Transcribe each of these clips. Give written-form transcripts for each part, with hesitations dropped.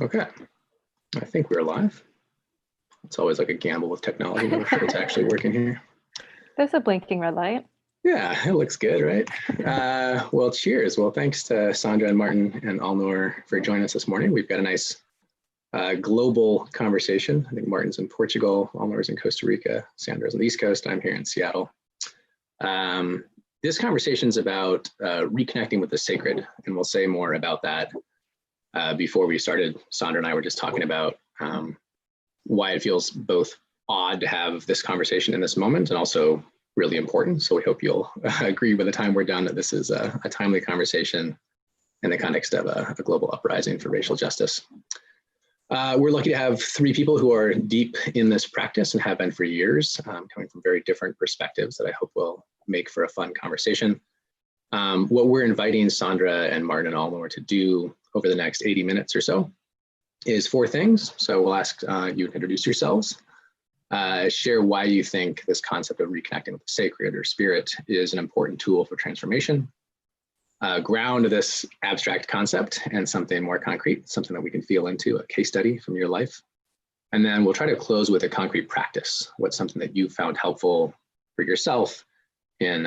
Okay, I think we're live. It's always like a gamble with technology. I'm sure it's actually working here. There's a blinking red light. Yeah, it looks good, right? Well, cheers. Well, thanks to Sandra and Martin and Alnor for joining us this morning. We've got a nice global conversation. I think Martin's in Portugal, Alnor's in Costa Rica, Sandra's on the East Coast, I'm here in Seattle. This conversation is about reconnecting with the sacred, and we'll say more about that. Before we started, Sandra and I were just talking about why it feels both odd to have this conversation in this moment and also really important. So we hope you'll agree by the time we're done that this is a timely conversation in the context of a global uprising for racial justice. We're lucky to have three people who are deep in this practice and have been for years, coming from very different perspectives that I hope will make for a fun conversation. What we're inviting Sandra and Martin and Alnor to do over the next 80 minutes or so is four things. So we'll ask you to introduce yourselves, share why you think this concept of reconnecting with the sacred or spirit is an important tool for transformation, ground this abstract concept and something more concrete, something that we can feel into, a case study from your life. And then we'll try to close with a concrete practice. What's something that you found helpful for yourself in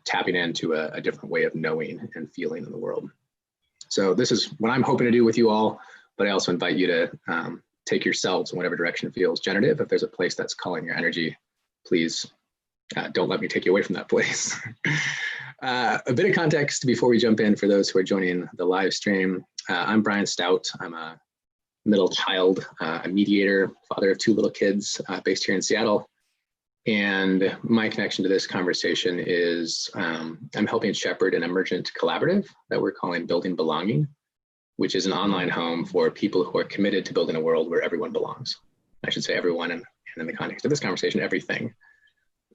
tapping into a different way of knowing and feeling in the world. So this is what I'm hoping to do with you all, but I also invite you to take yourselves in whatever direction feels generative. If there's a place that's calling your energy, please don't let me take you away from that place. A bit of context before we jump in for those who are joining the live stream. I'm Brian Stout. I'm a middle child, a mediator, father of two little kids based here in Seattle. And my connection to this conversation is I'm helping shepherd an emergent collaborative that we're calling Building Belonging, which is an online home for people who are committed to building a world where everyone belongs. I should say everyone, and in the context of this conversation, everything.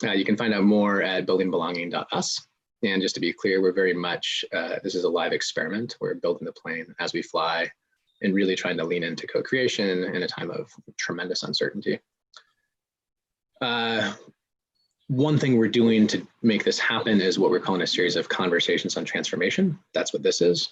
You can find out more at buildingbelonging.us. And just to be clear, we're very much, this is a live experiment. We're building the plane as we fly and really trying to lean into co-creation in a time of tremendous uncertainty. One thing we're doing to make this happen is what we're calling a series of conversations on transformation. That's what this is.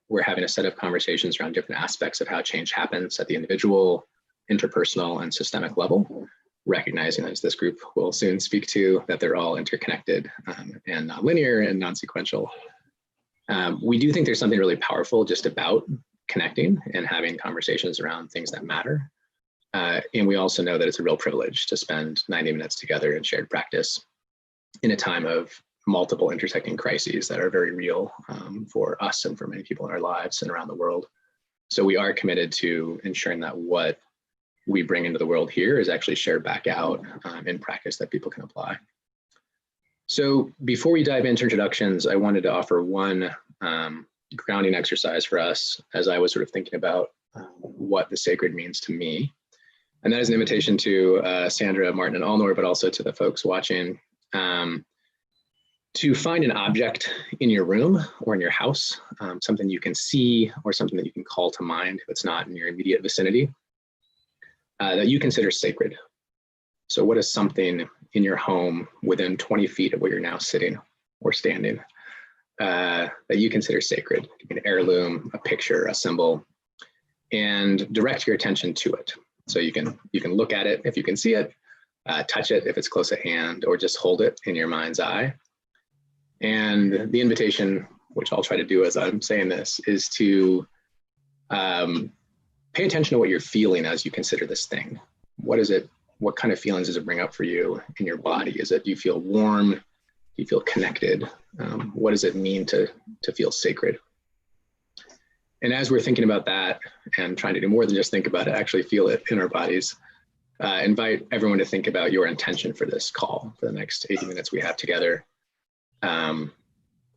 We're having a set of conversations around different aspects of how change happens at the individual, interpersonal, and systemic level, recognizing, as this group will soon speak to, that they're all interconnected and non-linear and non-sequential. We do think there's something really powerful just about connecting and having conversations around things that matter. And we also know that it's a real privilege to spend 90 minutes together in shared practice in a time of multiple intersecting crises that are very real for us and for many people in our lives and around the world. So we are committed to ensuring that what we bring into the world here is actually shared back out in practice that people can apply. So before we dive into introductions, I wanted to offer one grounding exercise for us as I was sort of thinking about what the sacred means to me. And that is an invitation to Sandra, Martin, and Alnor, but also to the folks watching, to find an object in your room or in your house, something you can see or something that you can call to mind if it's not in your immediate vicinity, that you consider sacred. So what is something in your home within 20 feet of where you're now sitting or standing that you consider sacred? It could be an heirloom, a picture, a symbol, and direct your attention to it. So you can look at it if you can see it, touch it if it's close at hand, or just hold it in your mind's eye. And the invitation, which I'll try to do as I'm saying this, is to pay attention to what you're feeling as you consider this thing. What is it? What kind of feelings does it bring up for you in your body? Is it, do you feel warm? Do you feel connected? What does it mean to feel sacred? And as we're thinking about that and trying to do more than just think about it, actually feel it in our bodies, invite everyone to think about your intention for this call for the next 80 minutes we have together. Why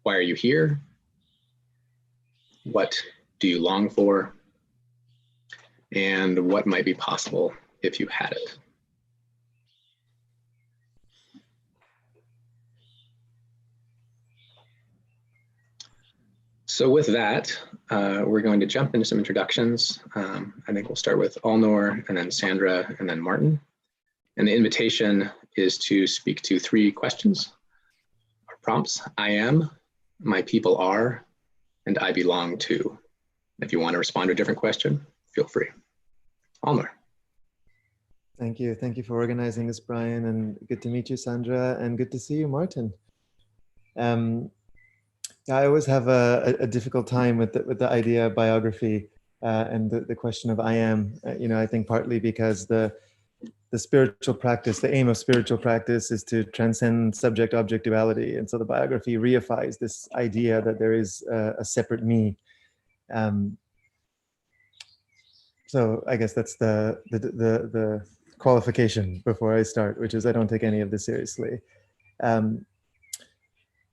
are you here? What do you long for? And what might be possible if you had it? So with that, we're going to jump into some introductions. I think we'll start with Alnor, and then Sandra, and then Martin. And the invitation is to speak to three questions or prompts. I am, my people are, and I belong to. If you want to respond to a different question, feel free. Alnor. Thank you. Thank you for organizing this, Brian, and good to meet you, Sandra, and good to see you, Martin. I always have a difficult time with the idea of biography and the question of I am. I think partly because the spiritual practice, the aim of spiritual practice is to transcend subject-object duality, and so the biography reifies this idea that there is a separate me. So I guess that's the qualification before I start, which is I don't take any of this seriously.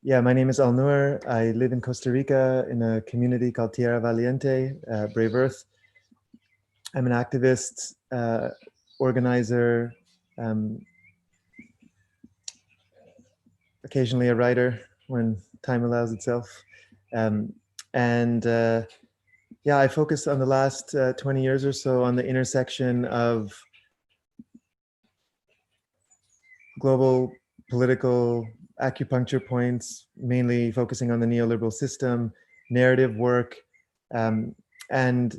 Yeah, my name is Alnur. I live in Costa Rica in a community called Tierra Valiente, Brave Earth. I'm an activist, organizer, occasionally a writer when time allows itself. Yeah, I focused on the last 20 years or so on the intersection of global political acupuncture points, mainly focusing on the neoliberal system, narrative work, and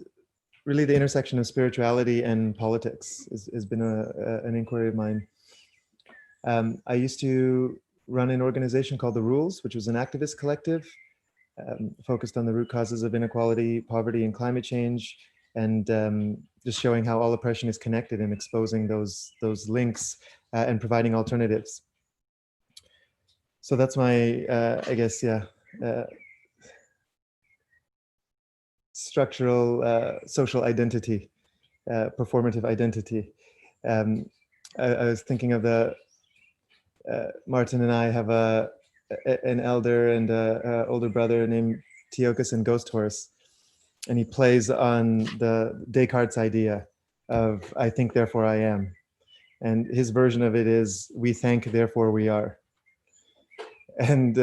really the intersection of spirituality and politics has been an inquiry of mine. I used to run an organization called The Rules, which was an activist collective focused on the root causes of inequality, poverty, and climate change, and just showing how all oppression is connected and exposing those links and providing alternatives. So that's my, I guess, yeah, structural social identity, performative identity. I was thinking of Martin and I have an elder and an older brother named Teokas and Ghost Horse, and he plays on the Descartes' idea of I think, therefore I am. And his version of it is we think, therefore we are. And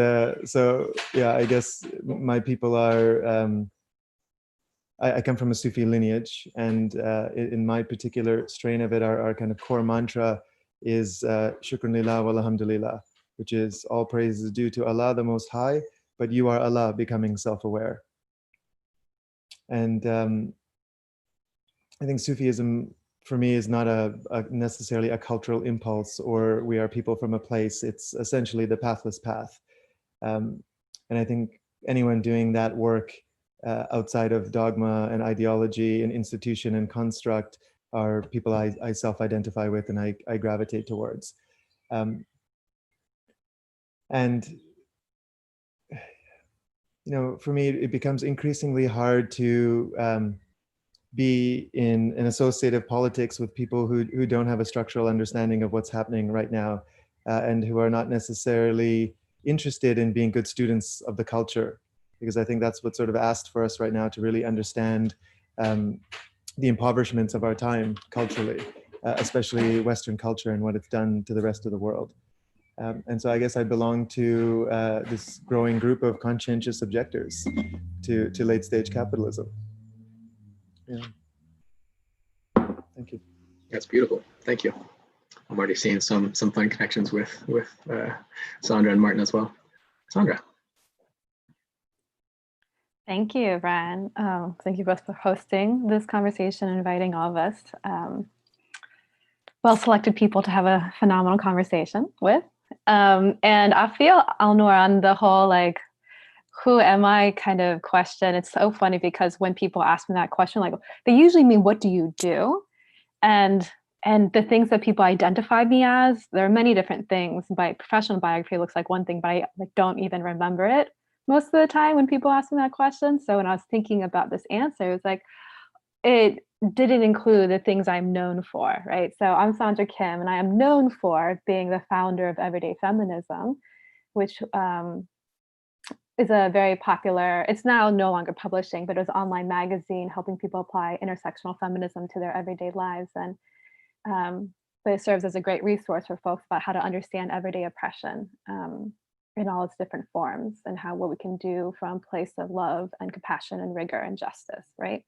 so, yeah, I guess my people are, I come from a Sufi lineage, and in my particular strain of it, our kind of core mantra is Shukran Lillah wa alhamdulillah, which is all praise is due to Allah the Most High, but you are Allah becoming self-aware. And I think Sufism for me is not necessarily a cultural impulse or we are people from a place. It's essentially the pathless path. And I think anyone doing that work outside of dogma and ideology and institution and construct are people I self-identify with and I gravitate towards. And for me, it becomes increasingly hard to be in an associative politics with people who don't have a structural understanding of what's happening right now and who are not necessarily interested in being good students of the culture, because I think that's what's sort of asked for us right now to really understand the impoverishments of our time culturally, especially Western culture and what it's done to the rest of the world. And so I guess I belong to this growing group of conscientious objectors to late stage capitalism. Yeah. Thank you. That's beautiful. Thank you. I'm already seeing some fun connections with Sandra and Martin as well. Sandra. Thank you, Brian. Thank you both for hosting this conversation and inviting all of us, well-selected people to have a phenomenal conversation with. And I feel, Alnur, on the whole, like, who am I kind of question. It's so funny because when people ask me that question, like, they usually mean, what do you do? And the things that people identify me as, there are many different things. My professional biography looks like one thing, but I don't even remember it most of the time when people ask me that question. So when I was thinking about this answer, it was like, it didn't include the things I'm known for, right? So I'm Sandra Kim, and I am known for being the founder of Everyday Feminism, which is a very popular, it's now no longer publishing, but it was an online magazine helping people apply intersectional feminism to their everyday lives. And but it serves as a great resource for folks about how to understand everyday oppression in all its different forms and what we can do from a place of love and compassion and rigor and justice, right?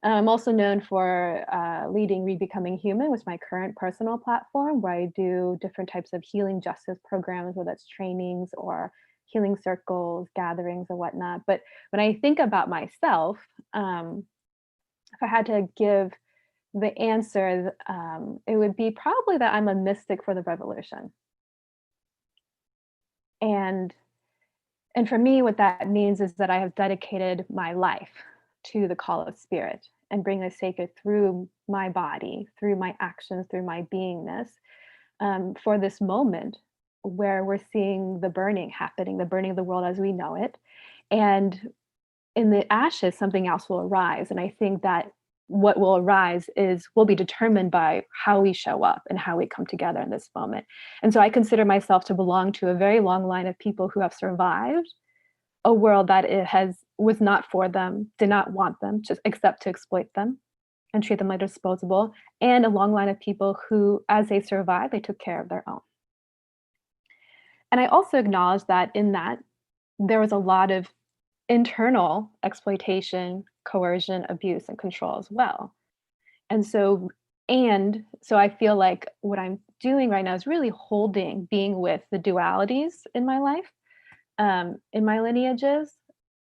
I'm also known for leading Rebecoming Human, which is my current personal platform, where I do different types of healing justice programs, whether it's trainings or healing circles, gatherings, or whatnot. But when I think about myself, if I had to give the answer, it would be probably that I'm a mystic for the revolution. And for me, what that means is that I have dedicated my life to the call of spirit and bring the sacred through my body, through my actions, through my beingness, for this moment where we're seeing the burning happening, the burning of the world as we know it. And in the ashes, something else will arise. And I think that what will arise will be determined by how we show up and how we come together in this moment. And so I consider myself to belong to a very long line of people who have survived a world that was not for them, did not want them, just except to exploit them and treat them like disposable, and a long line of people who, as they survived, they took care of their own. And I also acknowledge that in that there was a lot of internal exploitation, coercion, abuse, and control as well. And so I feel like what I'm doing right now is really being with the dualities in my life, in my lineages.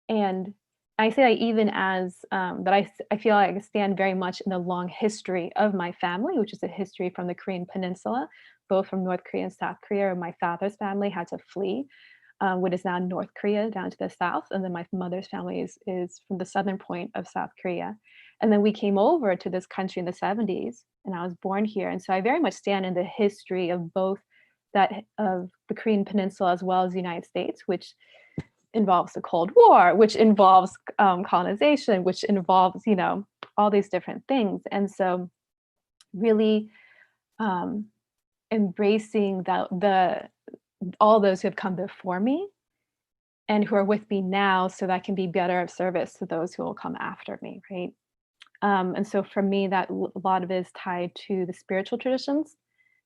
And I say that even as that I feel like I stand very much in the long history of my family, which is a history from the Korean Peninsula, both from North Korea and South Korea. My father's family had to flee what is now North Korea down to the south. And then my mother's family is from the southern point of South Korea. And then we came over to this country in the 70s, and I was born here. And so I very much stand in the history of both of the Korean Peninsula as well as the United States, which involves the Cold War, which involves colonization, which involves, all these different things. And so really embracing all those who have come before me and who are with me now, so that I can be better of service to those who will come after me, right? And so for me, that a lot of it is tied to the spiritual traditions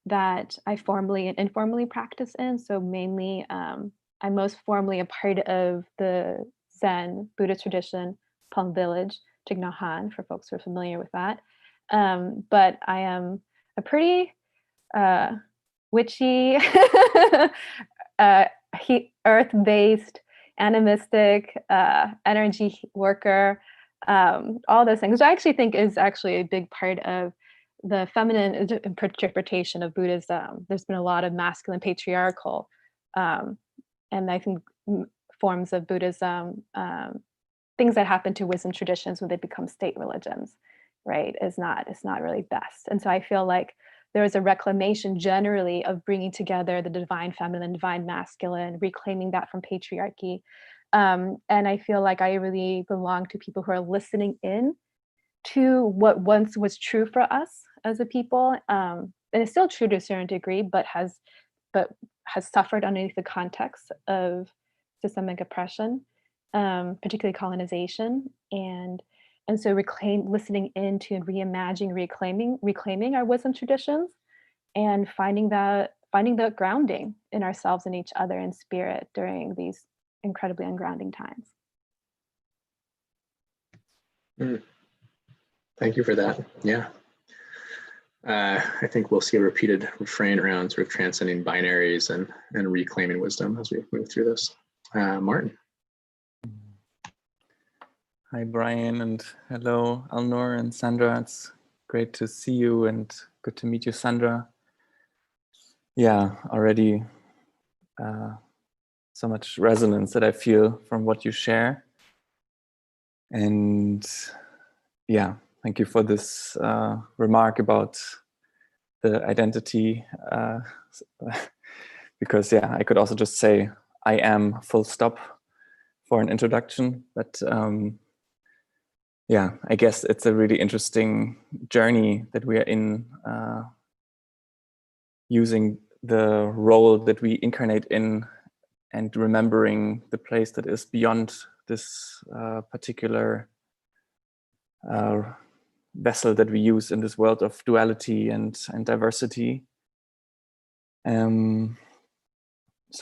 that I formally and informally practice in. So mainly, I'm most formally a part of the Zen Buddhist tradition, Plum Village, Thich Nhat Hanh, for folks who are familiar with that. But I am a pretty witchy, earth-based, animistic, energy worker, all those things, which I actually think is actually a big part of the feminine interpretation of Buddhism. There's been a lot of masculine patriarchal, and I think forms of Buddhism, things that happen to wisdom traditions when they become state religions, right? It's not really best. And so I feel like there is a reclamation generally of bringing together the divine feminine, divine masculine, reclaiming that from patriarchy. And I feel like I really belong to people who are listening in to what once was true for us as a people, and it's still true to a certain degree, but has suffered underneath the context of systemic oppression, particularly colonization, and so listening into and reimagining, reclaiming our wisdom traditions, and finding the grounding in ourselves and each other in spirit during these incredibly ungrounding times. Thank you for that. Yeah. I think we'll see a repeated refrain around sort of transcending binaries and reclaiming wisdom as we move through this. Martin. Hi, Brian, and hello, Alnor and Sandra. It's great to see you and good to meet you, Sandra. Yeah, already so much resonance that I feel from what you share. And yeah, thank you for this remark about the identity, because yeah, I could also just say I am full stop for an introduction, but yeah, I guess it's a really interesting journey that we are in, using the role that we incarnate in and remembering the place that is beyond this particular vessel that we use in this world of duality and diversity. So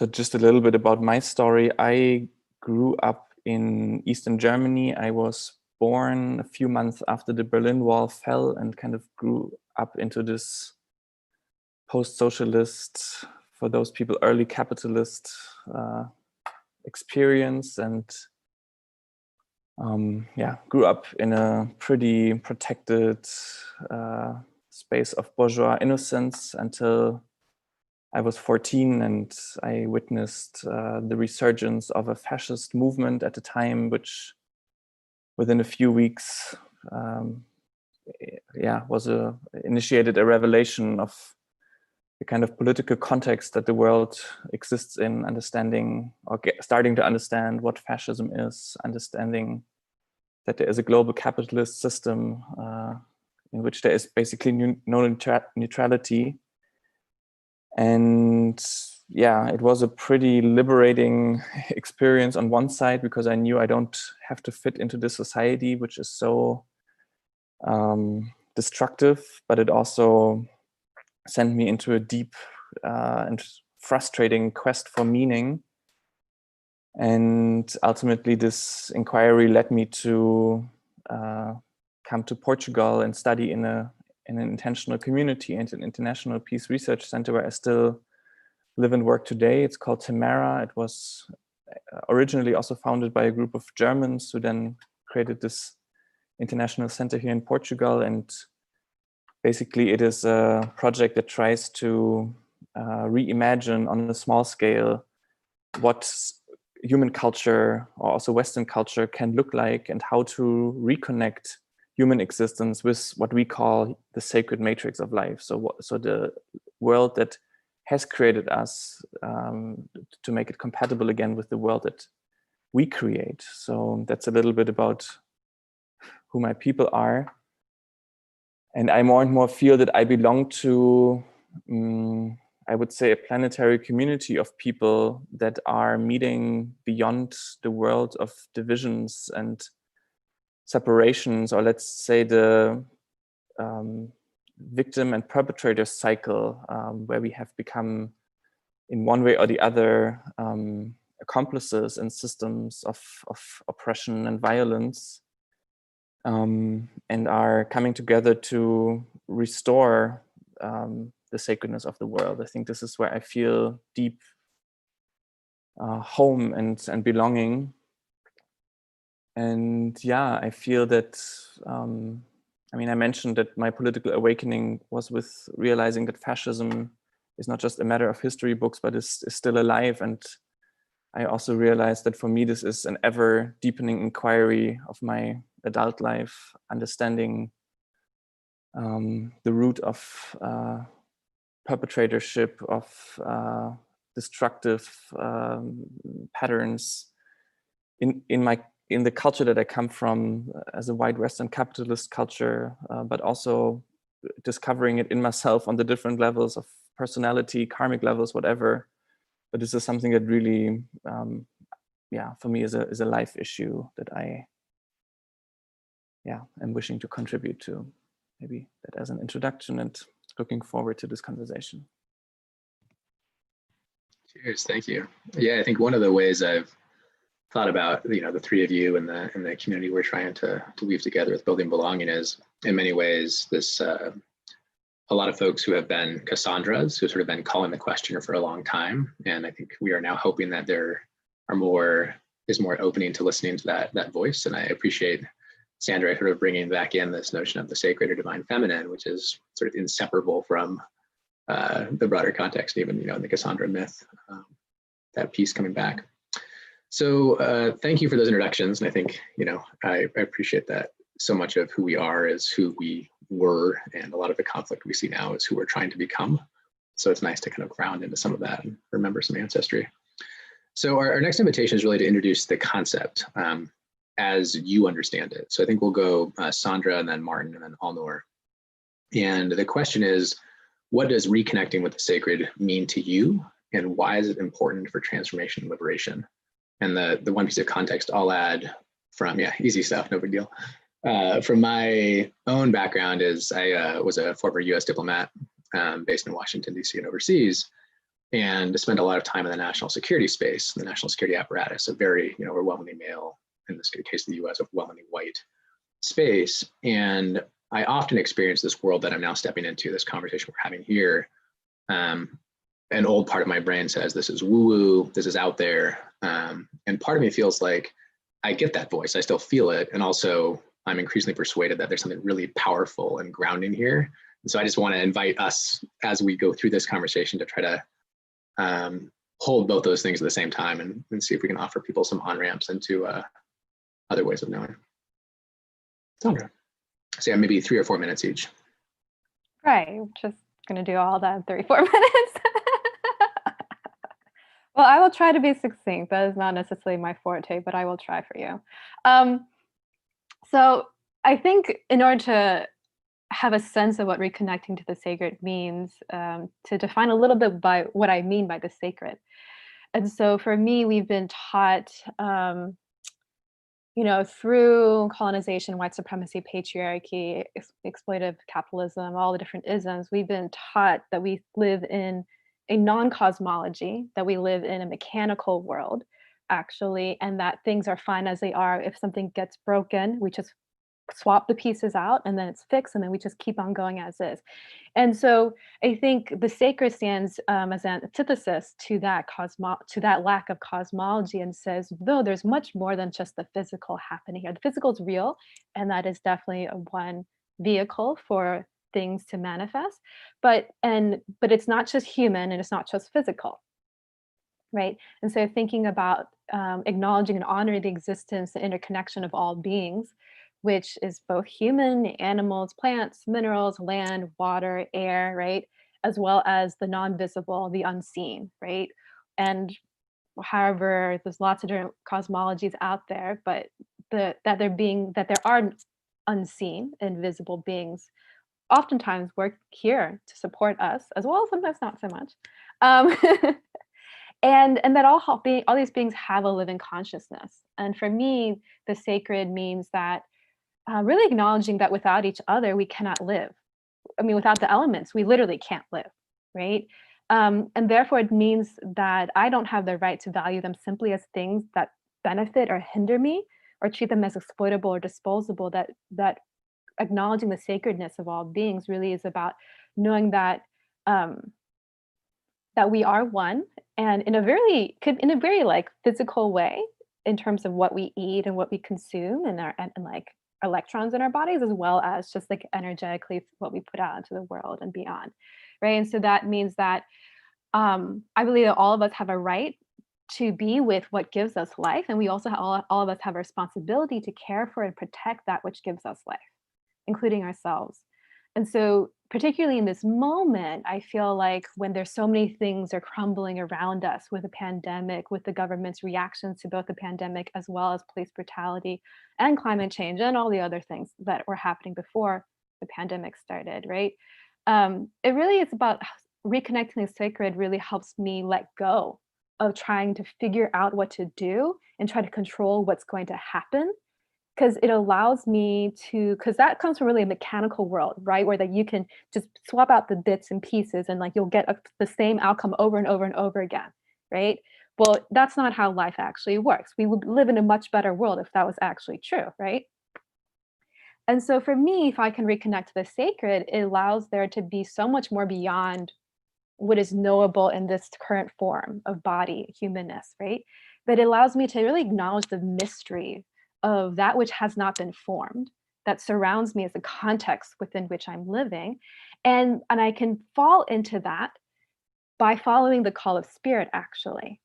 just a little bit about my story. I grew up in Eastern Germany. I was born a few months after the Berlin Wall fell and kind of grew up into this post-socialist, for those people, early capitalist experience. And grew up in a pretty protected space of bourgeois innocence until I was 14, and I witnessed the resurgence of a fascist movement at the time, which within a few weeks initiated a revelation of the kind of political context that the world exists in, understanding or starting to understand what fascism is, understanding that there is a global capitalist system in which there is basically no neutrality. And yeah, it was a pretty liberating experience on one side, because I knew I don't have to fit into this society, which is so destructive, but it also sent me into a deep and frustrating quest for meaning. And ultimately, this inquiry led me to come to Portugal and study in an intentional community and an international peace research center where I still live and work today. It's called Tamara. It was originally also founded by a group of Germans who then created this international center here in Portugal. And basically, it is a project that tries to reimagine on a small scale what human culture, or also Western culture, can look like, and how to reconnect human existence with what we call the sacred matrix of life. So the world that has created us, to make it compatible again with the world that we create. So that's a little bit about who my people are. And I more and more feel that I belong to, I would say, a planetary community of people that are meeting beyond the world of divisions and separations, or let's say the victim and perpetrator cycle, where we have become, in one way or the other, accomplices in systems of oppression and violence, and are coming together to restore the sacredness of the world. I think this is where I feel deep home and belonging. And yeah, I feel that, I mentioned that my political awakening was with realizing that fascism is not just a matter of history books, but is still alive. And I also realized that for me, this is an ever deepening inquiry of my adult life, understanding the root of perpetratorship, of destructive patterns in the culture that I come from, as a white Western capitalist culture, but also discovering it in myself on the different levels of personality, karmic levels, whatever. But this is something that really, for me is a life issue that I am wishing to contribute to. Maybe that as an introduction, and looking forward to this conversation. Cheers, thank you. Yeah, I think one of the ways I've thought about, the three of you and the community we're trying to weave together with building belonging is, in many ways, this a lot of folks who have been Cassandras, who sort of been calling the questioner for a long time. And I think we are now hoping that there is more opening to listening to that voice. And I appreciate Sandra sort of bringing back in this notion of the sacred or divine feminine, which is sort of inseparable from the broader context, even, in the Cassandra myth, that piece coming back. So thank you for those introductions. And I think, I appreciate that so much of who we are is who we were, and a lot of the conflict we see now is who we're trying to become. So it's nice to kind of ground into some of that and remember some ancestry. So our next invitation is really to introduce the concept as you understand it. So I think we'll go Sandra, and then Martin, and then Alnor. And the question is, what does reconnecting with the sacred mean to you? And why is it important for transformation and liberation? And the one piece of context I'll add from, easy stuff, no big deal. From my own background is I was a former US diplomat based in Washington, DC and overseas, and spent a lot of time in the national security space, the national security apparatus, a very, overwhelmingly male, in this case of the US, overwhelmingly white space. And I often experience this world that I'm now stepping into, this conversation we're having here. An old part of my brain says, this is woo-woo, this is out there. And part of me feels like I get that voice, I still feel it. And also I'm increasingly persuaded that there's something really powerful and grounding here. And so I just want to invite us as we go through this conversation to try to hold both those things at the same time and see if we can offer people some on-ramps into other ways of knowing. Sandra. So yeah, maybe 3 or 4 minutes each. Right, just gonna do all that in 3-4 minutes. Well, I will try to be succinct. That is not necessarily my forte, but I will try for you. So I think in order to have a sense of what reconnecting to the sacred means, to define a little bit by what I mean by the sacred. And so for me, we've been taught, through colonization, white supremacy, patriarchy, exploitative capitalism, all the different isms, we've been taught that we live in a non-cosmology, that we live in a mechanical world, actually, and that things are fine as they are. If something gets broken, we just swap the pieces out and then it's fixed and then we just keep on going as is. And so I think the sacred stands as an antithesis to that lack of cosmology, and says, no, there's much more than just the physical happening here. The physical is real, and that is definitely one vehicle for things to manifest. But it's not just human and it's not just physical, right? And so thinking about acknowledging and honoring the existence, the interconnection of all beings, which is both human, animals, plants, minerals, land, water, air, right? As well as the non-visible, the unseen, right? And however, there's lots of different cosmologies out there, but that there are unseen, invisible beings oftentimes work here to support us, as well as sometimes not so much. And that all these beings have a living consciousness. And for me, the sacred means that really acknowledging that without each other, we cannot live. I mean, without the elements, we literally can't live, right? And therefore, it means that I don't have the right to value them simply as things that benefit or hinder me, or treat them as exploitable or disposable. That acknowledging the sacredness of all beings really is about knowing that that we are one, and in a very like physical way, in terms of what we eat and what we consume, and like electrons in our bodies, as well as just like energetically what we put out into the world and beyond, right? And so that means that I believe that all of us have a right to be with what gives us life, and we also all of us have a responsibility to care for and protect that which gives us life, including ourselves. And so particularly in this moment, I feel like when there's so many things are crumbling around us, with the pandemic, with the government's reactions to both the pandemic as well as police brutality and climate change and all the other things that were happening before the pandemic started, right? It really is about reconnecting the sacred. Really helps me let go of trying to figure out what to do and try to control what's going to happen, because it allows me to, because that comes from really a mechanical world, right? Where that you can just swap out the bits and pieces and like you'll get the same outcome over and over and over again, right? Well, that's not how life actually works. We would live in a much better world if that was actually true, right? And so for me, if I can reconnect to the sacred, it allows there to be so much more beyond what is knowable in this current form of body, humanness, right? But it allows me to really acknowledge the mystery of that which has not been formed, that surrounds me as a context within which I'm living. And I can fall into that by following the call of spirit, actually,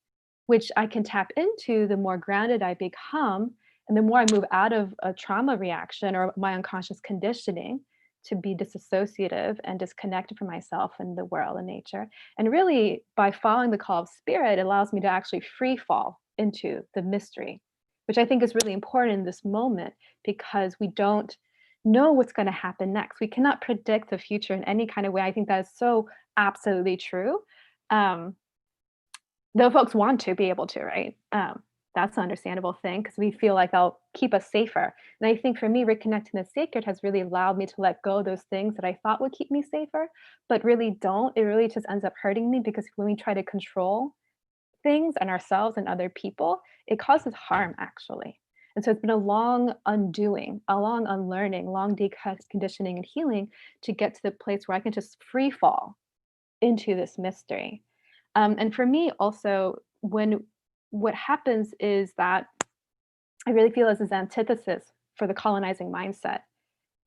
which I can tap into the more grounded I become, and the more I move out of a trauma reaction or my unconscious conditioning to be disassociative and disconnected from myself and the world and nature. And really, by following the call of spirit, it allows me to actually free fall into the mystery, which I think is really important in this moment, because we don't know what's going to happen next. We cannot predict the future in any kind of way. I think that is so absolutely true. Though folks want to be able to, right? That's an understandable thing, because we feel like they'll keep us safer. And I think for me, reconnecting the sacred has really allowed me to let go of those things that I thought would keep me safer, but really don't. It really just ends up hurting me, because when we try to control things and ourselves and other people, it causes harm, actually. And so it's been a long undoing, a long unlearning, long deconditioning and healing to get to the place where I can just free fall into this mystery. And for me also, what happens is that I really feel is antithesis for the colonizing mindset,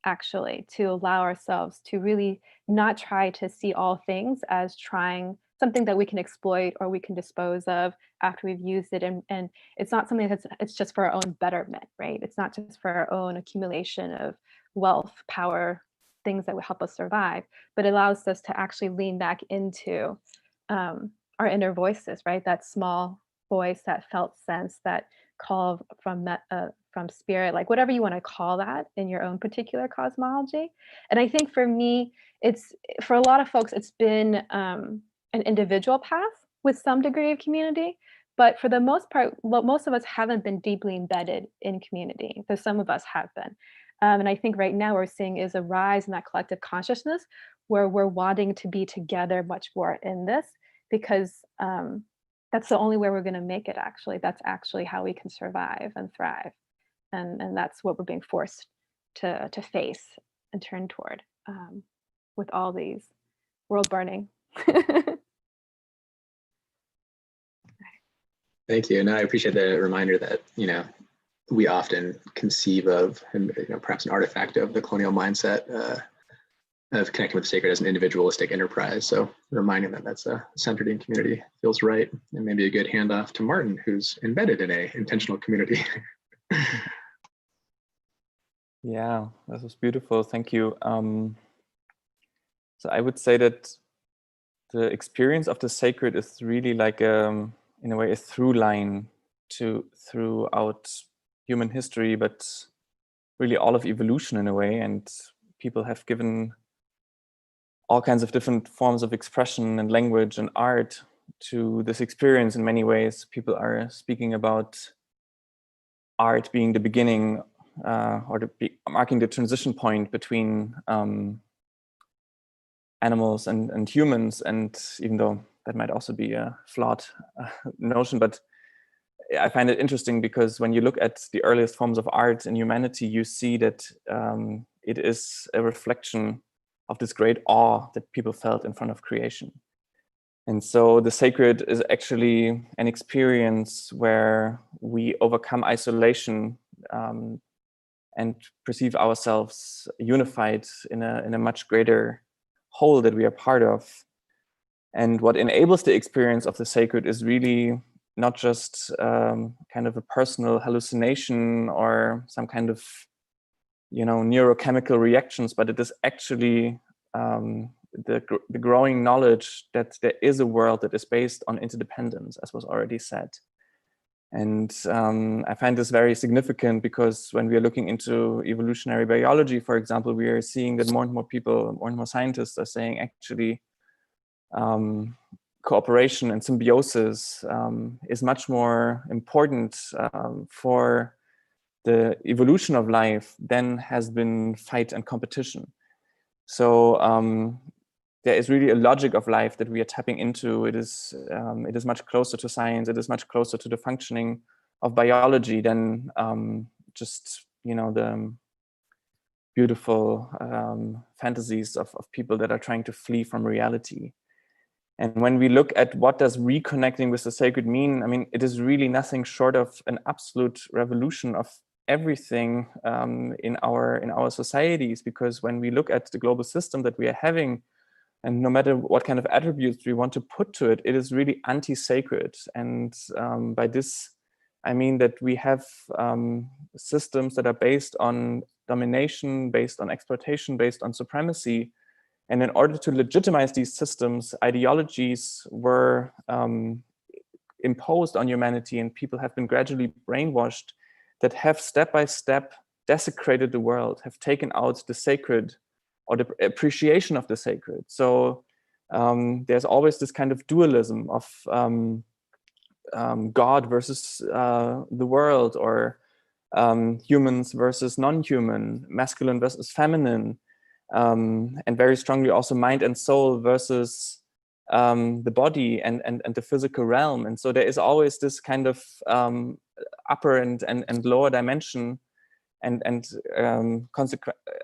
actually, to allow ourselves to really not try to see all things as trying something that we can exploit or we can dispose of after we've used it. And it's not something that's it's just for our own betterment, right? It's not just for our own accumulation of wealth, power, things that will help us survive, but it allows us to actually lean back into our inner voices, right? That small voice, that felt sense, that call from spirit, like whatever you want to call that in your own particular cosmology. And I think for me, it's for a lot of folks, it's been an individual path with some degree of community. But for the most part, most of us haven't been deeply embedded in community, though some of us have been. And I think right now we're seeing is a rise in that collective consciousness where we're wanting to be together much more in this, because that's the only way we're going to make it, actually. That's actually how we can survive and thrive. And that's what we're being forced to face and turn toward with all these world burning. Thank you. And I appreciate the reminder that, we often conceive of, and perhaps an artifact of the colonial mindset of connecting with the sacred as an individualistic enterprise. So reminding that that's centered in community feels right, and maybe a good handoff to Martin, who's embedded in a intentional community. Yeah, that was beautiful. Thank you. So I would say that the experience of the sacred is really like, in a way, a through line throughout human history, but really all of evolution in a way. And people have given all kinds of different forms of expression and language and art to this experience in many ways. People are speaking about art being the beginning marking the transition point between animals and humans. And even though that might also be a flawed notion, but I find it interesting because when you look at the earliest forms of art in humanity, you see that it is a reflection of this great awe that people felt in front of creation. And so the sacred is actually an experience where we overcome isolation and perceive ourselves unified in a much greater whole that we are part of. And what enables the experience of the sacred is really not just kind of a personal hallucination or some kind of, neurochemical reactions, but it is actually the growing knowledge that there is a world that is based on interdependence, as was already said. And I find this very significant because when we are looking into evolutionary biology, for example, we are seeing that more and more people, more and more scientists are saying actually cooperation and symbiosis is much more important for the evolution of life than has been fight and competition. So there is really a logic of life that we are tapping into. It is much closer to science. It is much closer to the functioning of biology than just the beautiful fantasies of people that are trying to flee from reality. And when we look at what does reconnecting with the sacred mean, I mean, it is really nothing short of an absolute revolution of everything in our societies. Because when we look at the global system that we are having, and no matter what kind of attributes we want to put to it, it is really anti-sacred. And by this, I mean that we have systems that are based on domination, based on exploitation, based on supremacy. And in order to legitimize these systems, ideologies were imposed on humanity, and people have been gradually brainwashed that have step by step desecrated the world, have taken out the sacred or the appreciation of the sacred. So there's always this kind of dualism of God versus the world, or humans versus non-human, masculine versus feminine, and very strongly also mind and soul versus the body and the physical realm. And so there is always this kind of upper and lower dimension, and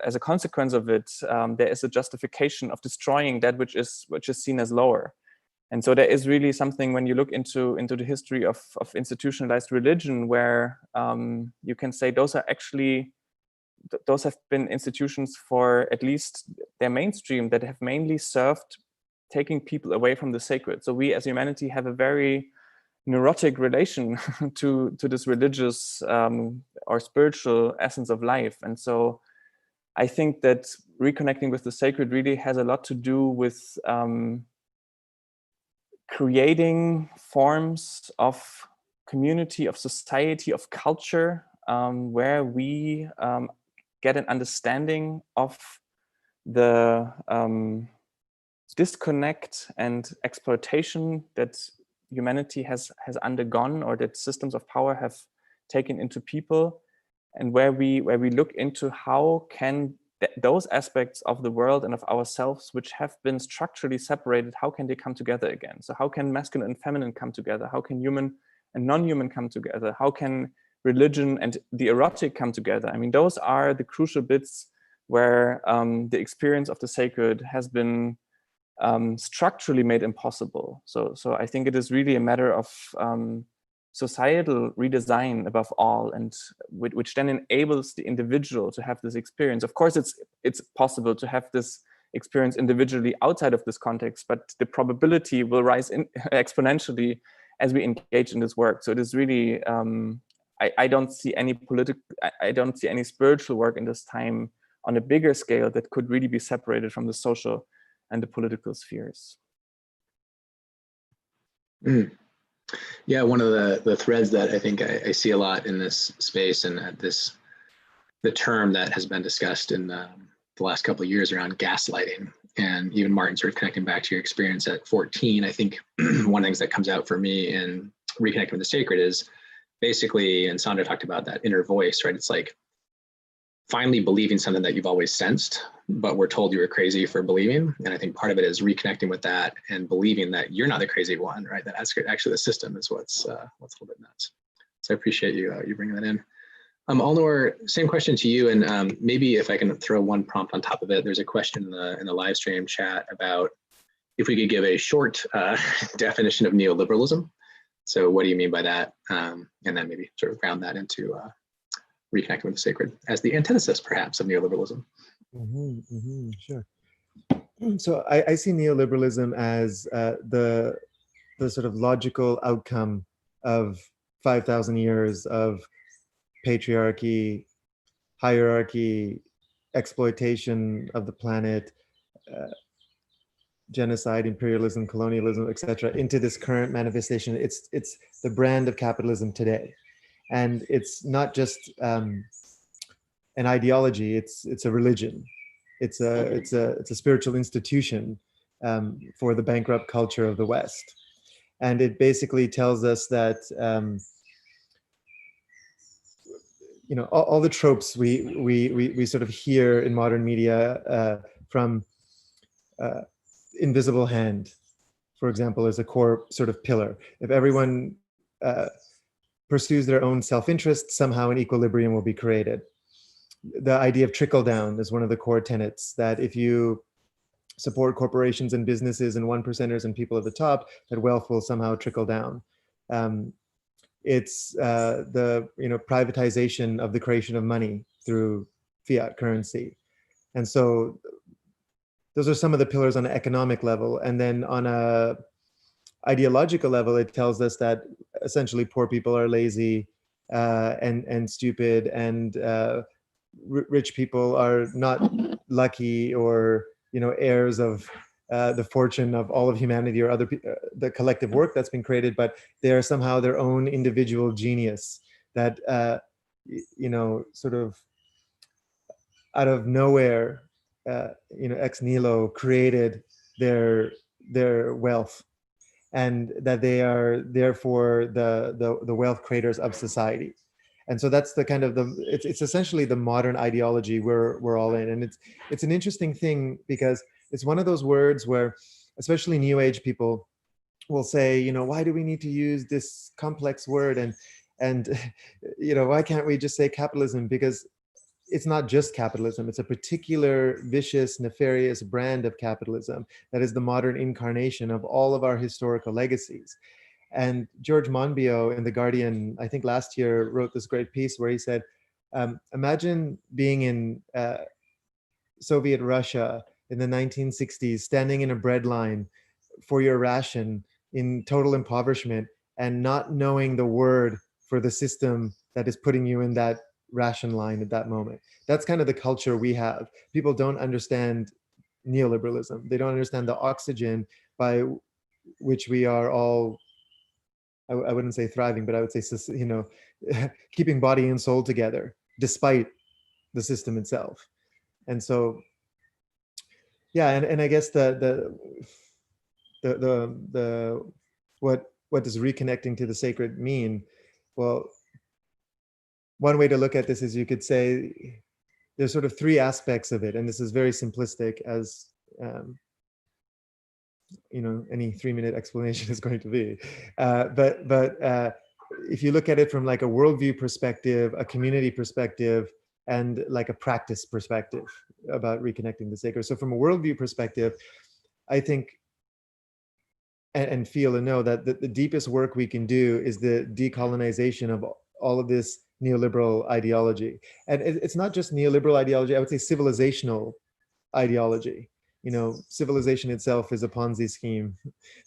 as a consequence of it, there is a justification of destroying that which is seen as lower. And so there is really something when you look into the history of institutionalized religion, where you can say those are actually, those have been institutions for at least their mainstream that have mainly served taking people away from the sacred. So we as humanity have a very neurotic relation to this religious or spiritual essence of life. And so I think that reconnecting with the sacred really has a lot to do with creating forms of community, of society, of culture, where we get an understanding of the disconnect and exploitation that humanity has undergone, or that systems of power have taken into people, and where we look into how can those aspects of the world and of ourselves which have been structurally separated, how can they come together again? So how can masculine and feminine come together? How can human and non-human come together? How can religion and the erotic come together? I mean, those are the crucial bits where the experience of the sacred has been structurally made impossible. So I think it is really a matter of societal redesign above all, and which then enables the individual to have this experience. Of course, it's possible to have this experience individually outside of this context, but the probability will rise exponentially as we engage in this work. So it is really, I don't see any I don't see any spiritual work in this time on a bigger scale that could really be separated from the social and the political spheres. Mm. Yeah, one of the threads that I think I see a lot in this space, and the term that has been discussed in the last couple of years around gaslighting, and even Martin, sort of connecting back to your experience at 14, I think one of the things that comes out for me in reconnecting with the sacred is basically, and Sandra talked about that inner voice, right? It's like finally believing something that you've always sensed, but we're told you were crazy for believing. And I think part of it is reconnecting with that and believing that you're not the crazy one, right? That actually the system is what's a little bit nuts. So I appreciate you bringing that in. Alnor, same question to you, and maybe if I can throw one prompt on top of it. There's a question in the live stream chat about if we could give a short definition of neoliberalism. So what do you mean by that? And then maybe sort of ground that into reconnecting with the sacred as the antithesis, perhaps, of neoliberalism. Sure. So I see neoliberalism as the sort of logical outcome of 5,000 years of patriarchy, hierarchy, exploitation of the planet, genocide, imperialism, colonialism, etc., into this current manifestation. It's the brand of capitalism today. And it's not just an ideology; it's a religion. It's a spiritual institution for the bankrupt culture of the West, and it basically tells us that all the tropes we sort of hear in modern media from invisible hand, for example, is a core sort of pillar. If everyone pursues their own self-interest, somehow an equilibrium will be created. The idea of trickle down is one of the core tenets, that if you support corporations and businesses and 1%ers and people at the top, that wealth will somehow trickle down. It's the privatization of the creation of money through fiat currency. And so those are some of the pillars on an economic level. And then on a ideological level, it tells us that essentially poor people are lazy and stupid, and rich people are not lucky or heirs of the fortune of all of humanity or the collective work that's been created, but they are somehow their own individual genius that sort of out of nowhere, ex nihilo created their wealth, and that they are therefore the wealth creators of society. And so that's the kind of it's essentially the modern ideology we're all in. And it's an interesting thing because it's one of those words where especially New Age people will say, why do we need to use this complex word, and why can't we just say capitalism? Because it's not just capitalism. It's a particular vicious, nefarious brand of capitalism that is the modern incarnation of all of our historical legacies. And George Monbiot in The Guardian, I think last year, wrote this great piece where he said, imagine being in Soviet Russia in the 1960s, standing in a bread line for your ration in total impoverishment and not knowing the word for the system that is putting you in that ration line at that moment. That's kind of the culture we have. People don't understand neoliberalism. They don't understand the oxygen by which we are all, I wouldn't say thriving, but I would say, you know, keeping body and soul together despite the system itself. And so, yeah, and I guess the what does reconnecting to the sacred mean? Well, one way to look at this is you could say there's sort of three aspects of it, and this is very simplistic, as you know, any 3-minute explanation is going to be. But if you look at it from like a worldview perspective, a community perspective, and like a practice perspective about reconnecting the sacred. So from a worldview perspective, I think and feel and know that the deepest work we can do is the decolonization of all of this neoliberal ideology. And it's not just neoliberal ideology, I would say civilizational ideology. You know, civilization itself is a Ponzi scheme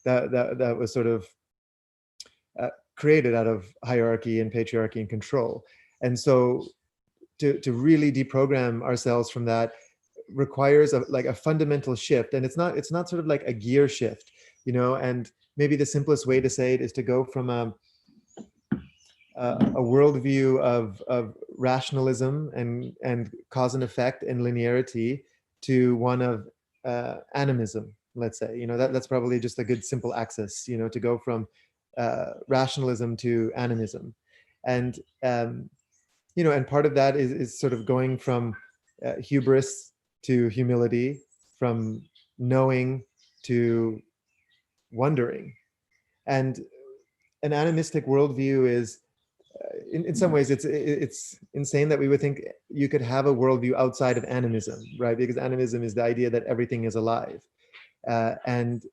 that was sort of created out of hierarchy and patriarchy and control. And so to really deprogram ourselves from that requires a fundamental shift. And it's not sort of like a gear shift, you know. And maybe the simplest way to say it is to go from a worldview of rationalism and cause and effect and linearity to one of animism, let's say. You know, that's probably just a good simple axis, you know, to go from rationalism to animism. And you know, and part of that is sort of going from hubris to humility, from knowing to wondering. And an animistic worldview is, in some ways, it's insane that we would think you could have a worldview outside of animism, right? Because animism is the idea that everything is alive, and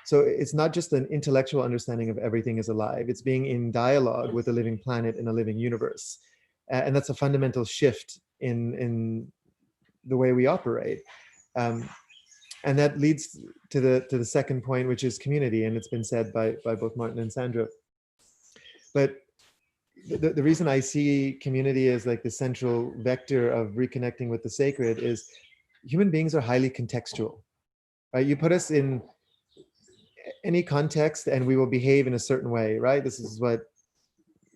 so it's not just an intellectual understanding of everything is alive. It's being in dialogue with a living planet in a living universe, and that's a fundamental shift in the way we operate. And that leads to the second point, which is community, and it's been said by both Martin and Sandra. But the reason I see community as like the central vector of reconnecting with the sacred is human beings are highly contextual, right? You put us in any context and we will behave in a certain way, right? This is what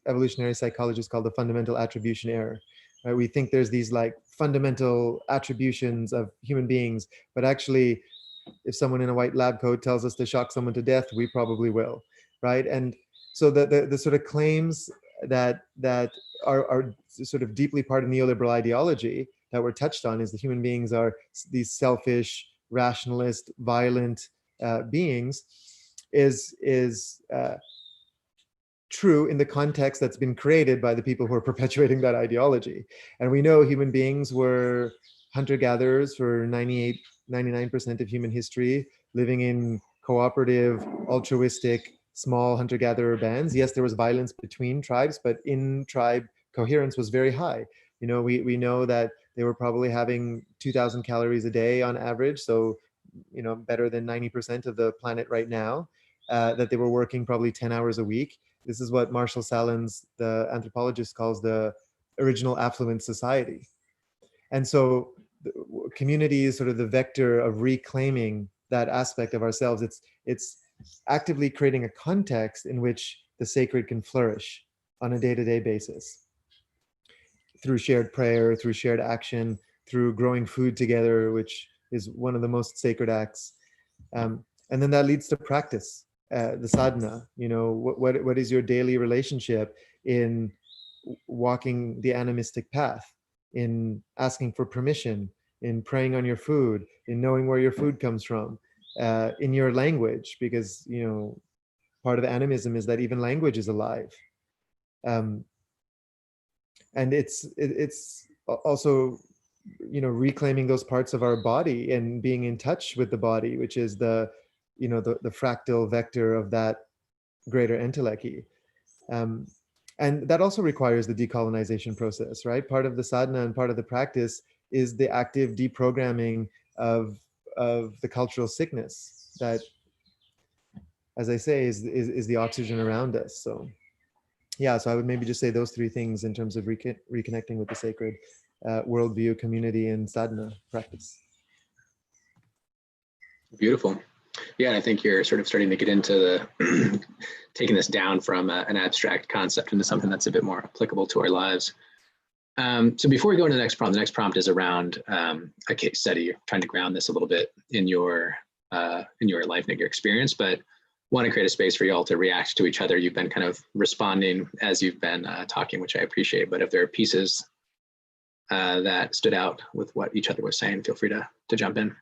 evolutionary psychologists call the fundamental attribution error. Right? We think there's these like fundamental attributions of human beings, but actually, if someone in a white lab coat tells us to shock someone to death, we probably will, right? And so the sort of claims that are sort of deeply part of neoliberal ideology that were touched on is that human beings are these selfish, rationalist, violent beings is true in the context that's been created by the people who are perpetuating that ideology. And we know human beings were hunter-gatherers for 99% of human history, living in cooperative, altruistic, small hunter-gatherer bands. Yes, there was violence between tribes, but in-tribe coherence was very high. You know, we know that they were probably having 2,000 calories a day on average, so, you know, better than 90% of the planet right now, that they were working probably 10 hours a week. This is what Marshall Sahlins, the anthropologist, calls the original affluent society. And so community is sort of the vector of reclaiming that aspect of ourselves. It's actively creating a context in which the sacred can flourish on a day-to-day basis through shared prayer, through shared action, through growing food together, which is one of the most sacred acts. And then that leads to practice, the sadhana. You know, what is your daily relationship in walking the animistic path, in asking for permission, in praying on your food, in knowing where your food comes from, in your language, because, you know, part of animism is that even language is alive. And it's also, reclaiming those parts of our body and being in touch with the body, which is the fractal vector of that greater enteleki. And that also requires the decolonization process, right? Part of the sadhana and part of the practice is the active deprogramming of the cultural sickness that, as I say, is the oxygen around us. So yeah, so I would maybe just say those three things in terms of reconnecting with the sacred, worldview, community, and sadhana practice. Beautiful. Yeah, and I think you're sort of starting to get into the taking this down from an abstract concept into something that's a bit more applicable to our lives. So before we go into the next prompt is around a case study. You're trying to ground this a little bit in your life and your experience, but want to create a space for you all to react to each other. You've been kind of responding as you've been talking, which I appreciate. But if there are pieces that stood out with what each other was saying, feel free to jump in.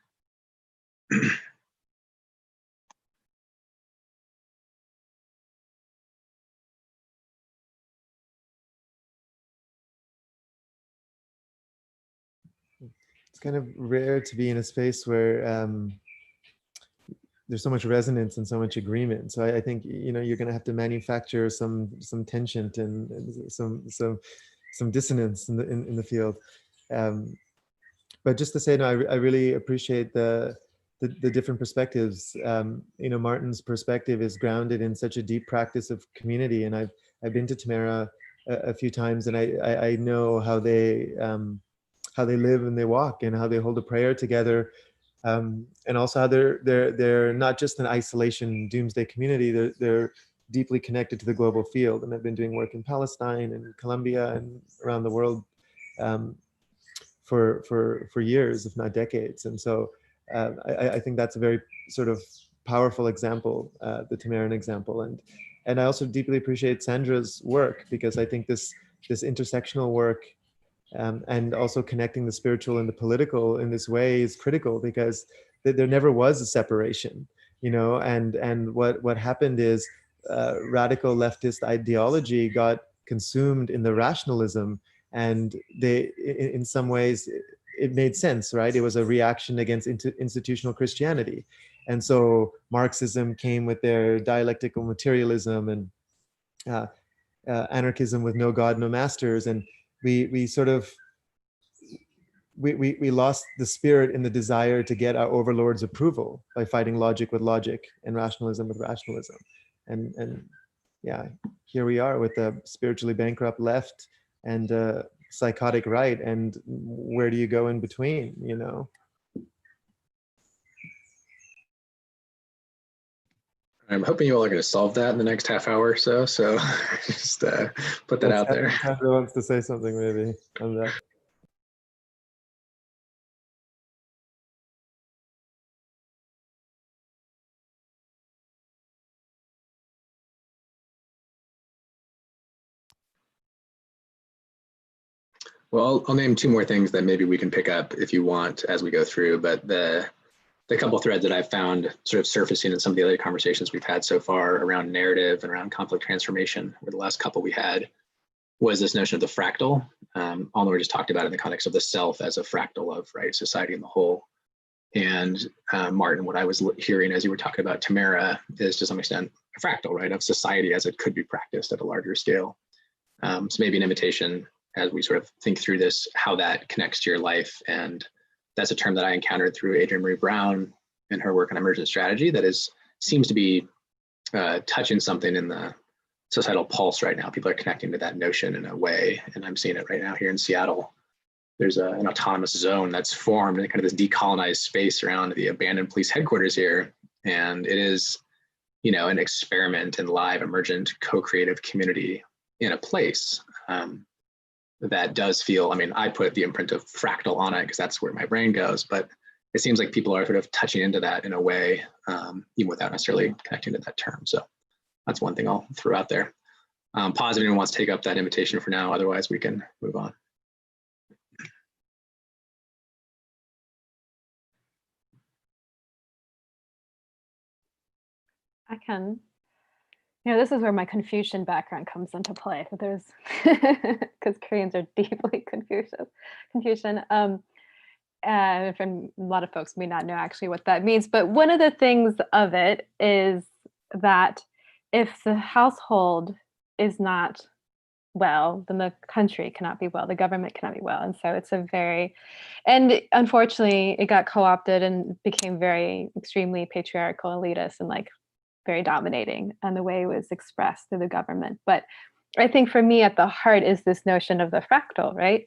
It's kind of rare to be in a space where there's so much resonance and so much agreement. So I think you're going to have to manufacture some tension and some dissonance in the field. But just to say, no, I really appreciate the different perspectives. Martin's perspective is grounded in such a deep practice of community, and I've been to Tamara a few times, and I know how they live and they walk, and how they hold a prayer together, and also how they're not just an isolation doomsday community. They're deeply connected to the global field, and I've been doing work in Palestine and Colombia and around the world for years, if not decades. And so I think that's a very sort of powerful example, the Tamaran example. And I also deeply appreciate Sandra's work, because I think this intersectional work and also connecting the spiritual and the political in this way is critical, because there never was a separation, and what happened is radical leftist ideology got consumed in the rationalism, and they, in some ways, it made sense, right? It was a reaction against institutional Christianity. And so Marxism came with their dialectical materialism, and anarchism with no God, no masters. And we sort of, we lost the spirit in the desire to get our overlord's approval by fighting logic with logic and rationalism with rationalism. And yeah, here we are with a spiritually bankrupt left and psychotic right. And where do you go in between, I'm hoping you all are going to solve that in the next half hour or so. So just put that out there. Sandra wants to say something maybe on that. Well, I'll name two more things that maybe we can pick up if you want as we go through, but the couple threads that I've found sort of surfacing in some of the other conversations we've had so far around narrative and around conflict transformation, or the last couple we had, was this notion of the fractal. Alnor just talked about it in the context of the self as a fractal of, right, society in the whole. And Martin, what I was hearing as you were talking about Tamara is to some extent a fractal, right, of society as it could be practiced at a larger scale. So maybe an invitation as we sort of think through this, how that connects to your life. And that's a term that I encountered through Adrienne Marie Brown and her work on emergent strategy that seems to be touching something in the societal pulse right now. People are connecting to that notion in a way, and I'm seeing it right now here in Seattle. There's an autonomous zone that's formed in kind of this decolonized space around the abandoned police headquarters here. And it is, an experiment in live, emergent, co-creative community in a place that does feel, I put the imprint of fractal on it because that's where my brain goes, but it seems like people are sort of touching into that in a way, even without necessarily connecting to that term. So that's one thing I'll throw out there. Pause if anyone wants to take up that invitation for now, otherwise we can move on. I can. this is where my Confucian background comes into play. So there's, because Koreans are deeply Confucian. And a lot of folks may not know actually what that means. But one of the things of it is that if the household is not well, then the country cannot be well, the government cannot be well. And so it's and unfortunately it got co-opted and became very extremely patriarchal, elitist, and like very dominating and the way it was expressed through the government. But I think for me at the heart is this notion of the fractal, right?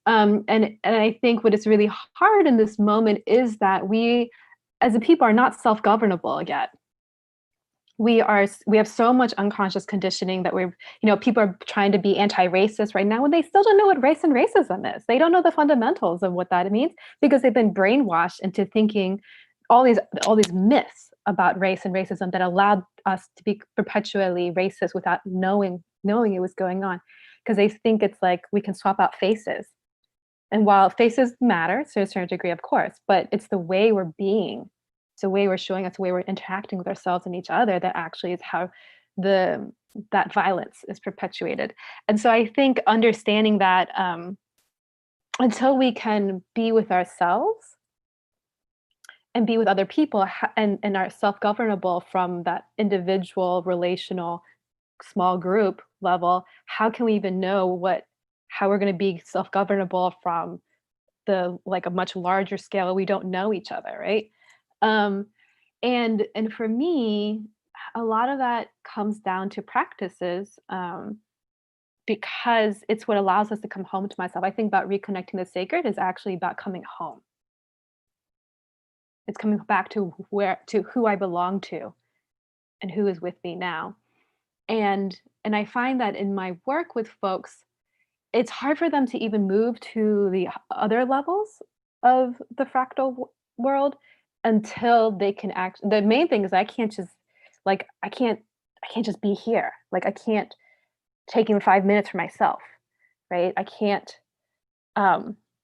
And I think what is really hard in this moment is that we as a people are not self-governable yet. We have so much unconscious conditioning that people are trying to be anti-racist right now when they still don't know what race and racism is. They don't know the fundamentals of what that means because they've been brainwashed into thinking all these myths about race and racism that allowed us to be perpetually racist without knowing it was going on, because they think it's like we can swap out faces. And while faces matter to a certain degree, of course, but it's the way we're being. It's the way we're showing us, the way we're interacting with ourselves and each other that actually is how that violence is perpetuated. And so I think understanding that until we can be with ourselves and be with other people and are self-governable from that individual, relational, small group level, how can we even know how we're going to be self-governable from a much larger scale? We don't know each other, right? And for me, a lot of that comes down to practices, because it's what allows us to come home to myself. I think about reconnecting the sacred is actually about coming home. It's coming back to who I belong to and who is with me now. And I find that in my work with folks, it's hard for them to even move to the other levels of the fractal world until they can act. The main thing is I can't just be here. Like I can't take even 5 minutes for myself, right? I can't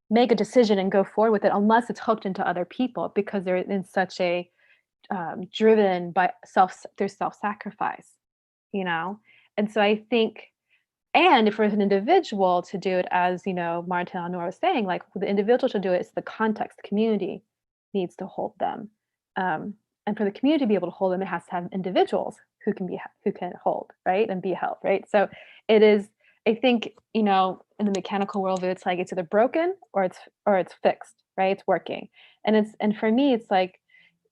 make a decision and go forward with it unless it's hooked into other people, because they're in such a driven by through self-sacrifice, And so I think, and if for an individual to do it, as Martin and Nora was saying, like the individual to do it, it's the context, the community needs to hold them. And for the community to be able to hold them, it has to have individuals who can hold, right? And be held, right? So it is, I think, in the mechanical world, it's like it's either broken or it's fixed, right? It's working. And for me, it's like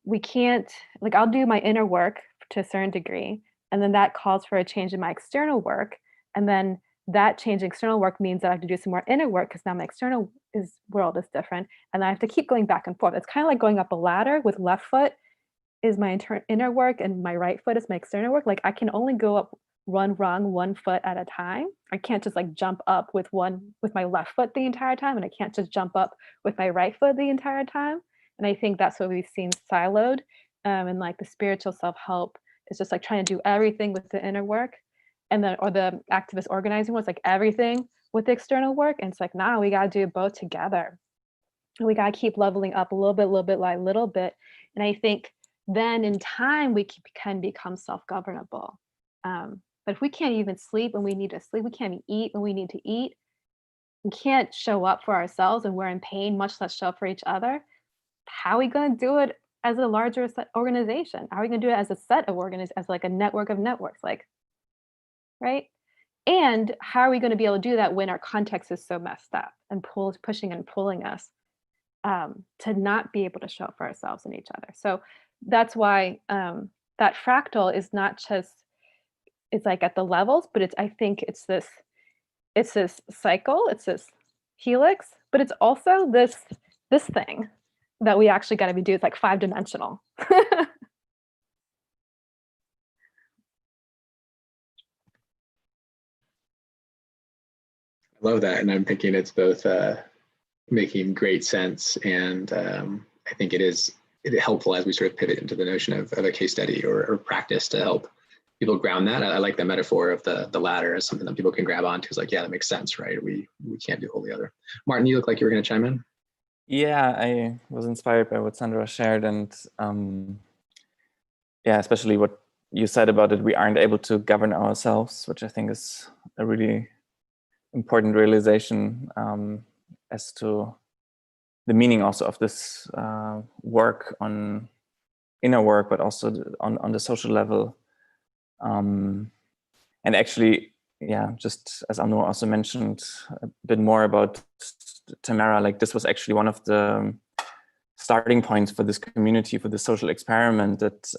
we can't, like I'll do my inner work to a certain degree, and then that calls for a change in my external work. And then that change in external work means that I have to do some more inner work because now my external world is different. And I have to keep going back and forth. It's kind of like going up a ladder with left foot is my inner work and my right foot is my external work. Like I can only go up one rung, 1 foot at a time. I can't just like jump up with my left foot the entire time. And I can't just jump up with my right foot the entire time. And I think that's what we've seen siloed. And like the spiritual self-help is just like trying to do everything with the inner work. And then, or the activist organizing was like everything with the external work. And it's like, nah, we got to do both together. And we got to keep leveling up a little bit. And I think then in time, we can become self-governable. But if we can't even sleep when we need to sleep, we can't even eat when we need to eat, we can't show up for ourselves and we're in pain, much less show up for each other, how are we going to do it as a larger organization? How are we going to do it as a set of organizations, as like a network of networks, like, right? And how are we going to be able to do that when our context is so messed up and pushing and pulling us to not be able to show up for ourselves and each other? So that's why that fractal is not just, it's like at the levels, but I think it's this cycle, it's this helix, but it's also this thing that we actually got to be doing. It's like 5-dimensional. I love that. And I'm thinking it's both making great sense. And I think it is helpful as we sort of pivot into the notion of a case study or practice to help people ground that. I like the metaphor of the ladder as something that people can grab onto. It's like, yeah, that makes sense, right? We can't do all the other. Martin, you look like you were going to chime in. Yeah, I was inspired by what Sandra shared, and especially what you said about it, we aren't able to govern ourselves, which I think is a really important realization as to the meaning also of this work on inner work, but also on the social level. And actually, yeah, just as Anu also mentioned a bit more about Tamara, like this was actually one of the starting points for this community, for the social experiment that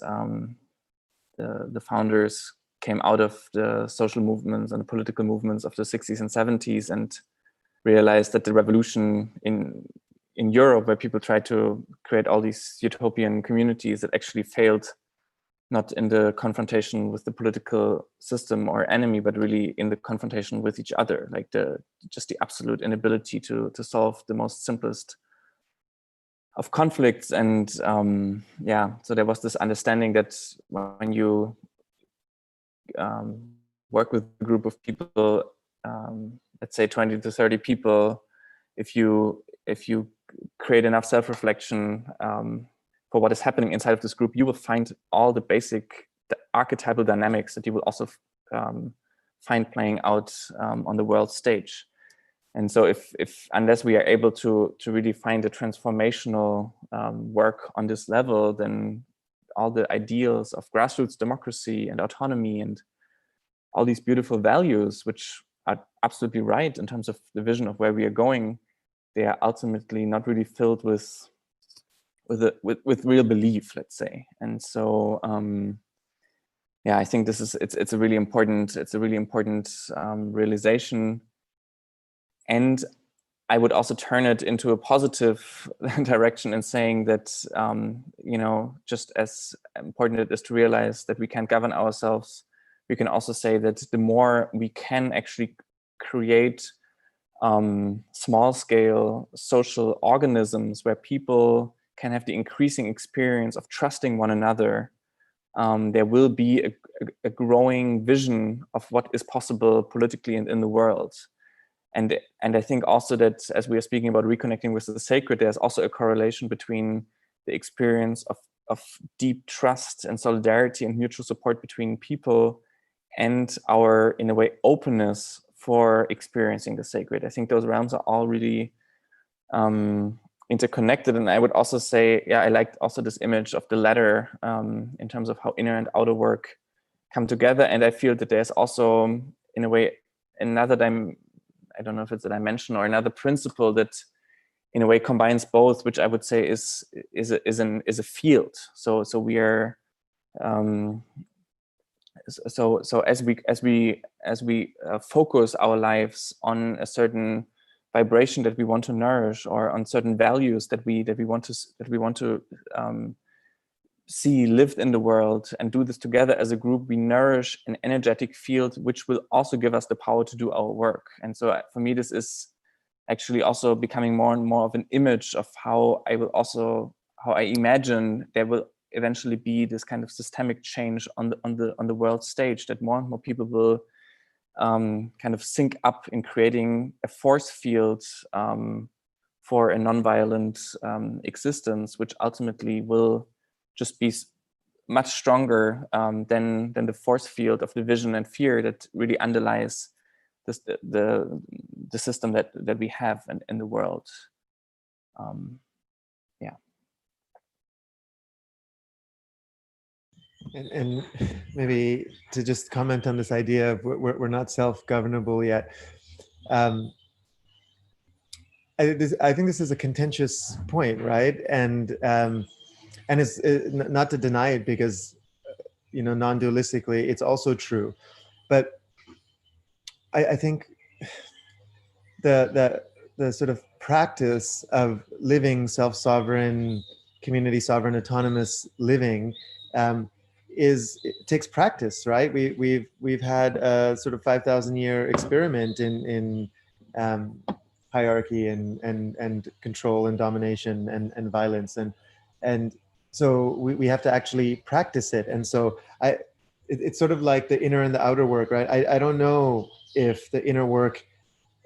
the founders came out of the social movements and the political movements of the 60s and 70s and realized that the revolution in Europe, where people tried to create all these utopian communities, that actually failed not in the confrontation with the political system or enemy, but really in the confrontation with each other, like just the absolute inability to solve the most simplest of conflicts. And yeah, so there was this understanding that when you work with a group of people, let's say 20 to 30 people, if you create enough self-reflection for what is happening inside of this group, you will find all the basic archetypal dynamics that you will also find playing out on the world stage. And so if unless we are able to really find a transformational work on this level, then all the ideals of grassroots democracy and autonomy and all these beautiful values, which are absolutely right in terms of the vision of where we are going, they are ultimately not really filled with real belief, let's say. And so yeah, I think this is it's a really important realization. And I would also turn it into a positive direction in saying that you know, just as important it is to realize that we can't govern ourselves, we can also say that the more we can actually create small-scale social organisms where people can have the increasing experience of trusting one another, there will be a growing vision of what is possible politically and in the world. And I think also that as we are speaking about reconnecting with the sacred, there's also a correlation between the experience of deep trust and solidarity and mutual support between people and our, in a way, openness for experiencing the sacred. I think those realms are all really interconnected. And I would also say, yeah, I liked also this image of the ladder in terms of how inner and outer work come together. And I feel that there's also, in a way, another I don't know if it's a dimension or another principle that in a way combines both, which I would say is a field. So we are so as we focus our lives on a certain vibration that we want to nourish, or on certain values that we want to see lived in the world, and do this together as a group, we nourish an energetic field which will also give us the power to do our work. And so for me, this is actually also becoming more and more of an image of how I imagine there will eventually be this kind of systemic change on the world stage, that more and more people will kind of sync up in creating a force field for a nonviolent existence, which ultimately will just be much stronger than the force field of division and fear that really underlies the system that we have in the world. Yeah. And maybe to just comment on this idea of we're not self-governable yet. I think this is a contentious point, right? And it's not to deny it, because non-dualistically it's also true. But I think the sort of practice of living self-sovereign, community sovereign, autonomous living it takes practice, right? We've had a sort of 5,000-year experiment in hierarchy and control and domination and violence, and so we have to actually practice it. And so it's sort of like the inner and the outer work, right? I don't know if the inner work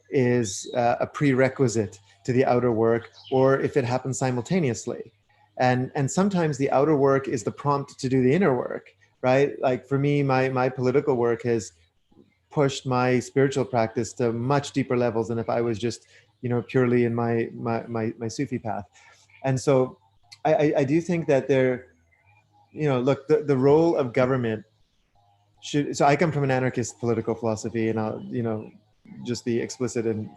is a prerequisite to the outer work, or if it happens simultaneously. And sometimes the outer work is the prompt to do the inner work. right? Like for me, my political work has pushed my spiritual practice to much deeper levels than if I was just, purely in my Sufi path. And so I do think that there, look, the role of government should, so I come from an anarchist political philosophy, and I'll, just be explicit and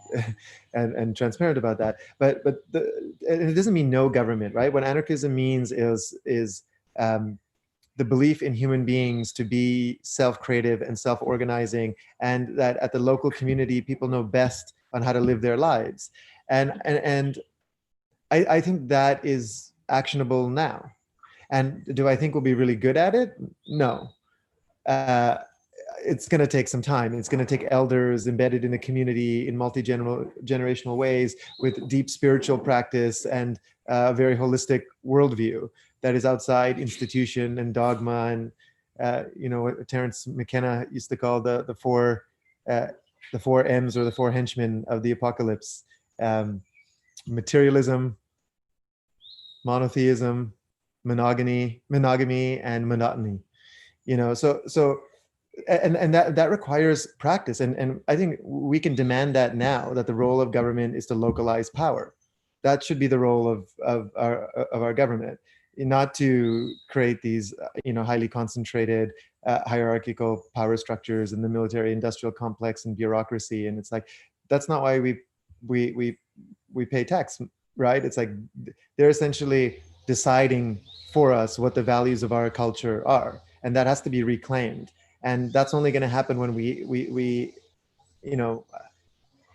and transparent about that. But and it doesn't mean no government, right? What anarchism means is the belief in human beings to be self-creative and self-organizing, and that at the local community, people know best on how to live their lives. And I think that is actionable now. And do I think we'll be really good at it? No. It's going to take some time. It's going to take elders embedded in the community in multi-generational ways with deep spiritual practice and a very holistic worldview that is outside institution and dogma and what Terence McKenna used to call the four M's, or the four henchmen of the apocalypse: materialism, monotheism, monogamy, and monotony. So and that requires practice, and I think we can demand that now, that the role of government is to localize power. That should be the role of our government, not to create these highly concentrated hierarchical power structures in the military industrial complex and bureaucracy. And it's like, that's not why we pay tax, right? It's like they're essentially deciding for us what the values of our culture are, and that has to be reclaimed. And that's only going to happen when we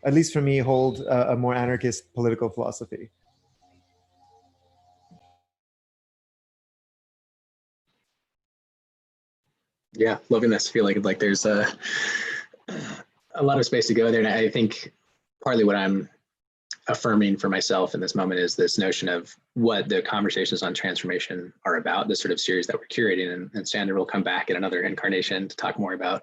at least for me, hold a more anarchist political philosophy. Yeah, loving this. Feel like there's a lot of space to go there, and I think partly what I'm affirming for myself in this moment is this notion of what the conversations on transformation are about, this sort of series that we're curating. And Sandra will come back in another incarnation to talk more about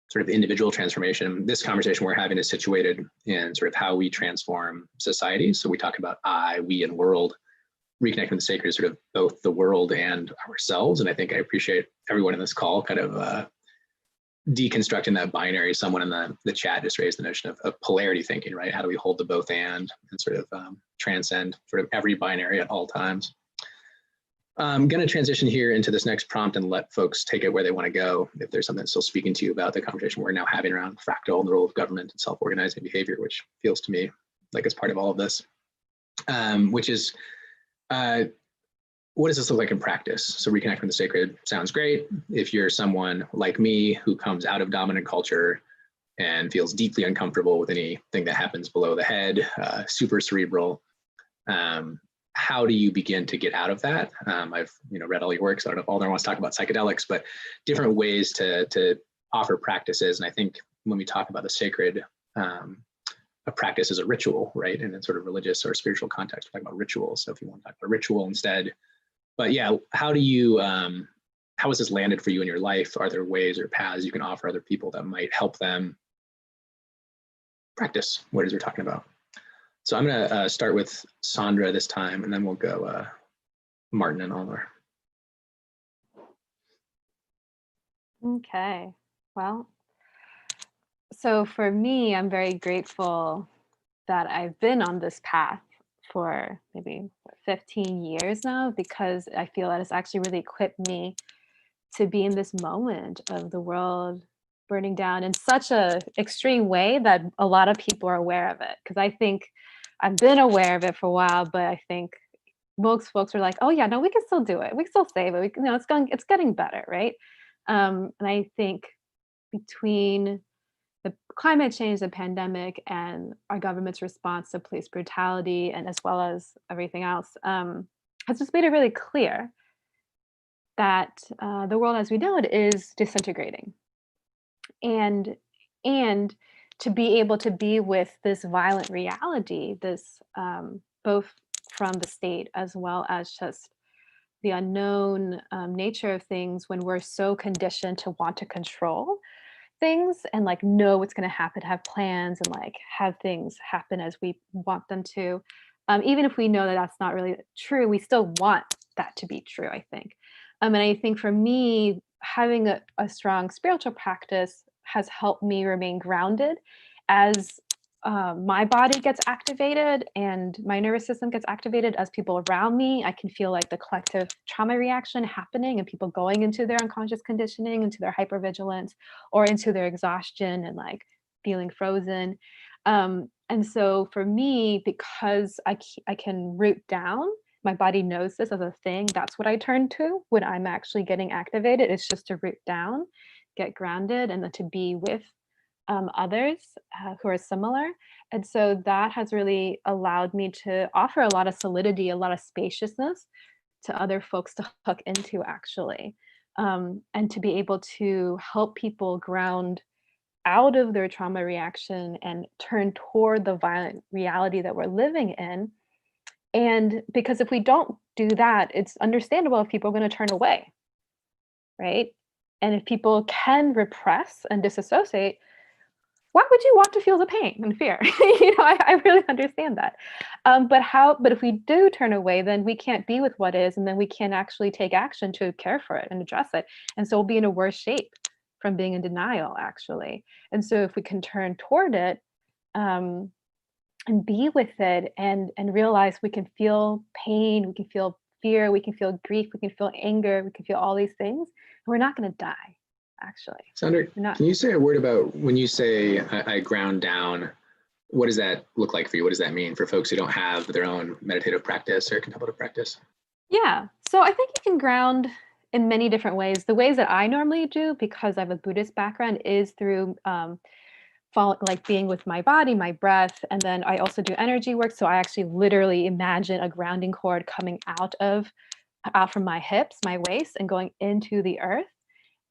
sort of individual transformation. This conversation we're having is situated in sort of how we transform societies. So we talk about I, we, and world. Reconnecting with the sacred is sort of both the world and ourselves. And I think I appreciate everyone in this call kind of deconstructing that binary. Someone in the chat just raised the notion of polarity thinking, right? How do we hold the both and sort of transcend sort of every binary at all times? I'm going to transition here into this next prompt and let folks take it where they want to go. If there's something that's still speaking to you about the conversation we're now having around fractal and the role of government and self-organizing behavior, which feels to me like it's part of all of this, which is, what does this look like in practice? So reconnecting with the sacred sounds great. If you're someone like me who comes out of dominant culture and feels deeply uncomfortable with anything that happens below the head, super cerebral, how do you begin to get out of that? I've read all your work, so I don't know if Alder wants to talk about psychedelics, but different ways to offer practices. And I think when we talk about the sacred, a practice is a ritual, right? And in sort of religious or spiritual context, we're talking about rituals. So if you want to talk about ritual instead, but yeah, how do you, how has this landed for you in your life? Are there ways or paths you can offer other people that might help them practice what it is we're talking about? So I'm going to start with Sandra this time, and then we'll go Martin and Oliver. Okay, well, so for me, I'm very grateful that I've been on this path for maybe 15 years now, because I feel that it's actually really equipped me to be in this moment of the world burning down in such a extreme way that a lot of people are aware of it. Because I think I've been aware of it for a while, but I think most folks are like, oh yeah, no, we can still do it. We can still save it. It's getting better, right? And I think between the climate change, the pandemic, and our government's response to police brutality, and as well as everything else, has just made it really clear that the world as we know it is disintegrating. And to be able to be with this violent reality, this both from the state as well as just the unknown nature of things, when we're so conditioned to want to control things and like know what's going to happen, have plans and like have things happen as we want them to, even if we know that that's not really true, we still want that to be true, I think. And I think for me, having a strong spiritual practice has helped me remain grounded as my body gets activated and my nervous system gets activated. As people around me, I can feel like the collective trauma reaction happening and people going into their unconscious conditioning, into their hypervigilance, or into their exhaustion and like feeling frozen. And so for me, because I can root down, my body knows this as a thing. That's what I turn to when I'm actually getting activated. It's just to root down, get grounded, and then to be with others who are similar. And so that has really allowed me to offer a lot of solidity, a lot of spaciousness to other folks to hook into, actually, and to be able to help people ground out of their trauma reaction and turn toward the violent reality that we're living in. And because if we don't do that, it's understandable if people are going to turn away, right? And if people can repress and disassociate, why would you want to feel the pain and fear? I really understand that. But if we do turn away, then we can't be with what is, and then we can't actually take action to care for it and address it. And so we'll be in a worse shape from being in denial, actually. And so if we can turn toward it, and be with it and realize we can feel pain, we can feel fear, we can feel grief, we can feel anger, we can feel all these things, and we're not going to die, actually. Sandra, can you say a word about when you say I ground down, what does that look like for you? What does that mean for folks who don't have their own meditative practice or contemplative practice? Yeah, so I think you can ground in many different ways. The ways that I normally do, because I have a Buddhist background, is through like being with my body, my breath, and then I also do energy work. So I actually literally imagine a grounding cord coming out from my hips, my waist, and going into the earth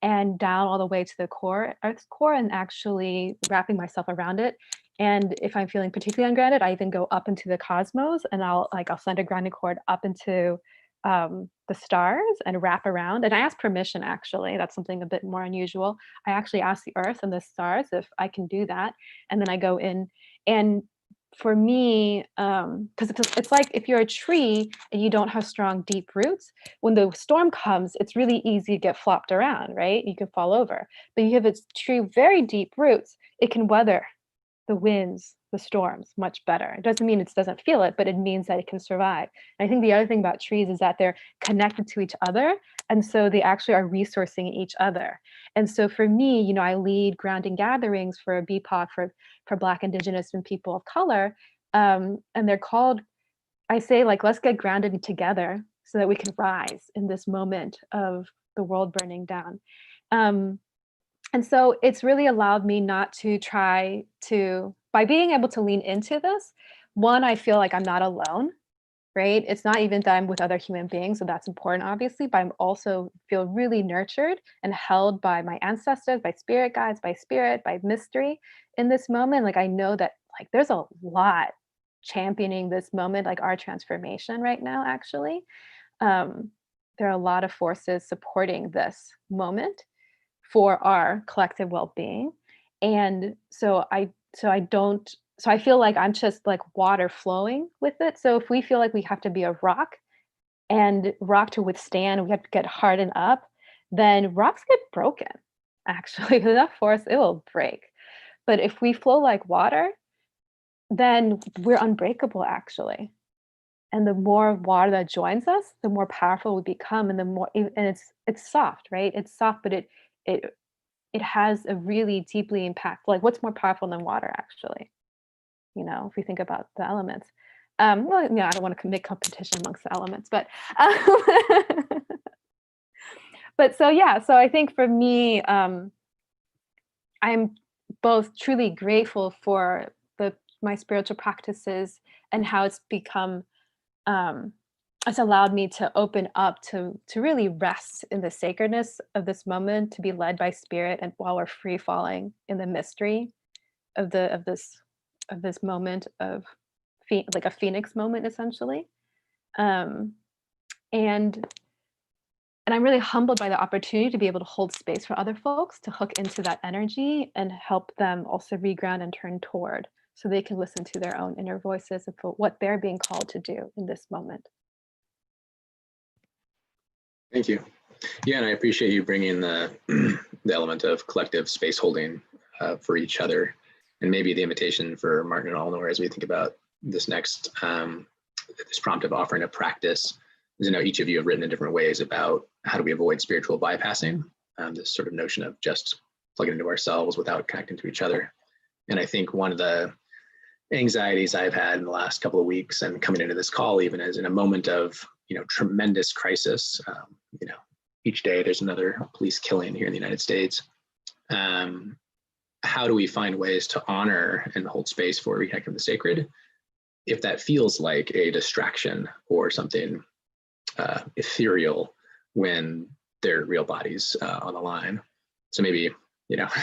and down all the way to the core, earth's core, and actually wrapping myself around it. And if I'm feeling particularly ungrounded, I even go up into the cosmos, and I'll send a grounding cord up into the stars and wrap around. And I ask permission, actually. That's something a bit more unusual. I actually ask the earth and the stars if I can do that. And then I go in. And for me, because it's like if you're a tree and you don't have strong, deep roots, when the storm comes, it's really easy to get flopped around, right? You can fall over. But you have a tree very deep roots, it can weather the winds, the storms much better. It doesn't mean it doesn't feel it, but it means that it can survive. And I think the other thing about trees is that they're connected to each other. And so they actually are resourcing each other. And so for me, I lead grounding gatherings for BIPOC, for Black, Indigenous, and people of color. And they're called, I say, like, let's get grounded together so that we can rise in this moment of the world burning down. And so it's really allowed me not to try to, by being able to lean into this, one, I feel like I'm not alone, right? It's not even that I'm with other human beings, so that's important, obviously, but I'm also feel really nurtured and held by my ancestors, by spirit guides, by spirit, by mystery in this moment. Like, I know that like there's a lot championing this moment, like our transformation right now, actually. There are a lot of forces supporting this moment for our collective well-being. And so I feel like I'm just like water flowing with it. So if we feel like we have to be a rock and rock to withstand, we have to get hardened up, then rocks get broken. Actually, with enough force, it will break. But if we flow like water, then we're unbreakable, actually. And the more water that joins us, the more powerful we become, and the more, and it's soft, right? It's soft, but it has a really deeply impact. Like, what's more powerful than water, actually? If we think about the elements. Well, I don't want to make competition amongst the elements, but but so yeah. So I think for me, I'm both truly grateful for my spiritual practices and how it's become. It's allowed me to open up to really rest in the sacredness of this moment, to be led by spirit, and while we're free falling in the mystery of this moment of like a phoenix moment, essentially. And I'm really humbled by the opportunity to be able to hold space for other folks to hook into that energy and help them also reground and turn toward, so they can listen to their own inner voices of what they're being called to do in this moment. Thank you. Yeah, and I appreciate you bringing the the element of collective space holding for each other, and maybe the invitation for Martin and Alnor as we think about this next this prompt of offering a practice. As you know, each of you have written in different ways about how do we avoid spiritual bypassing, this sort of notion of just plugging into ourselves without connecting to each other. And I think one of the anxieties I've had in the last couple of weeks and coming into this call, even as in a moment of, tremendous crisis, each day there's another police killing here in the United States. How do we find ways to honor and hold space for reconnecting with the sacred if that feels like a distraction or something ethereal when there are real bodies on the line? So maybe,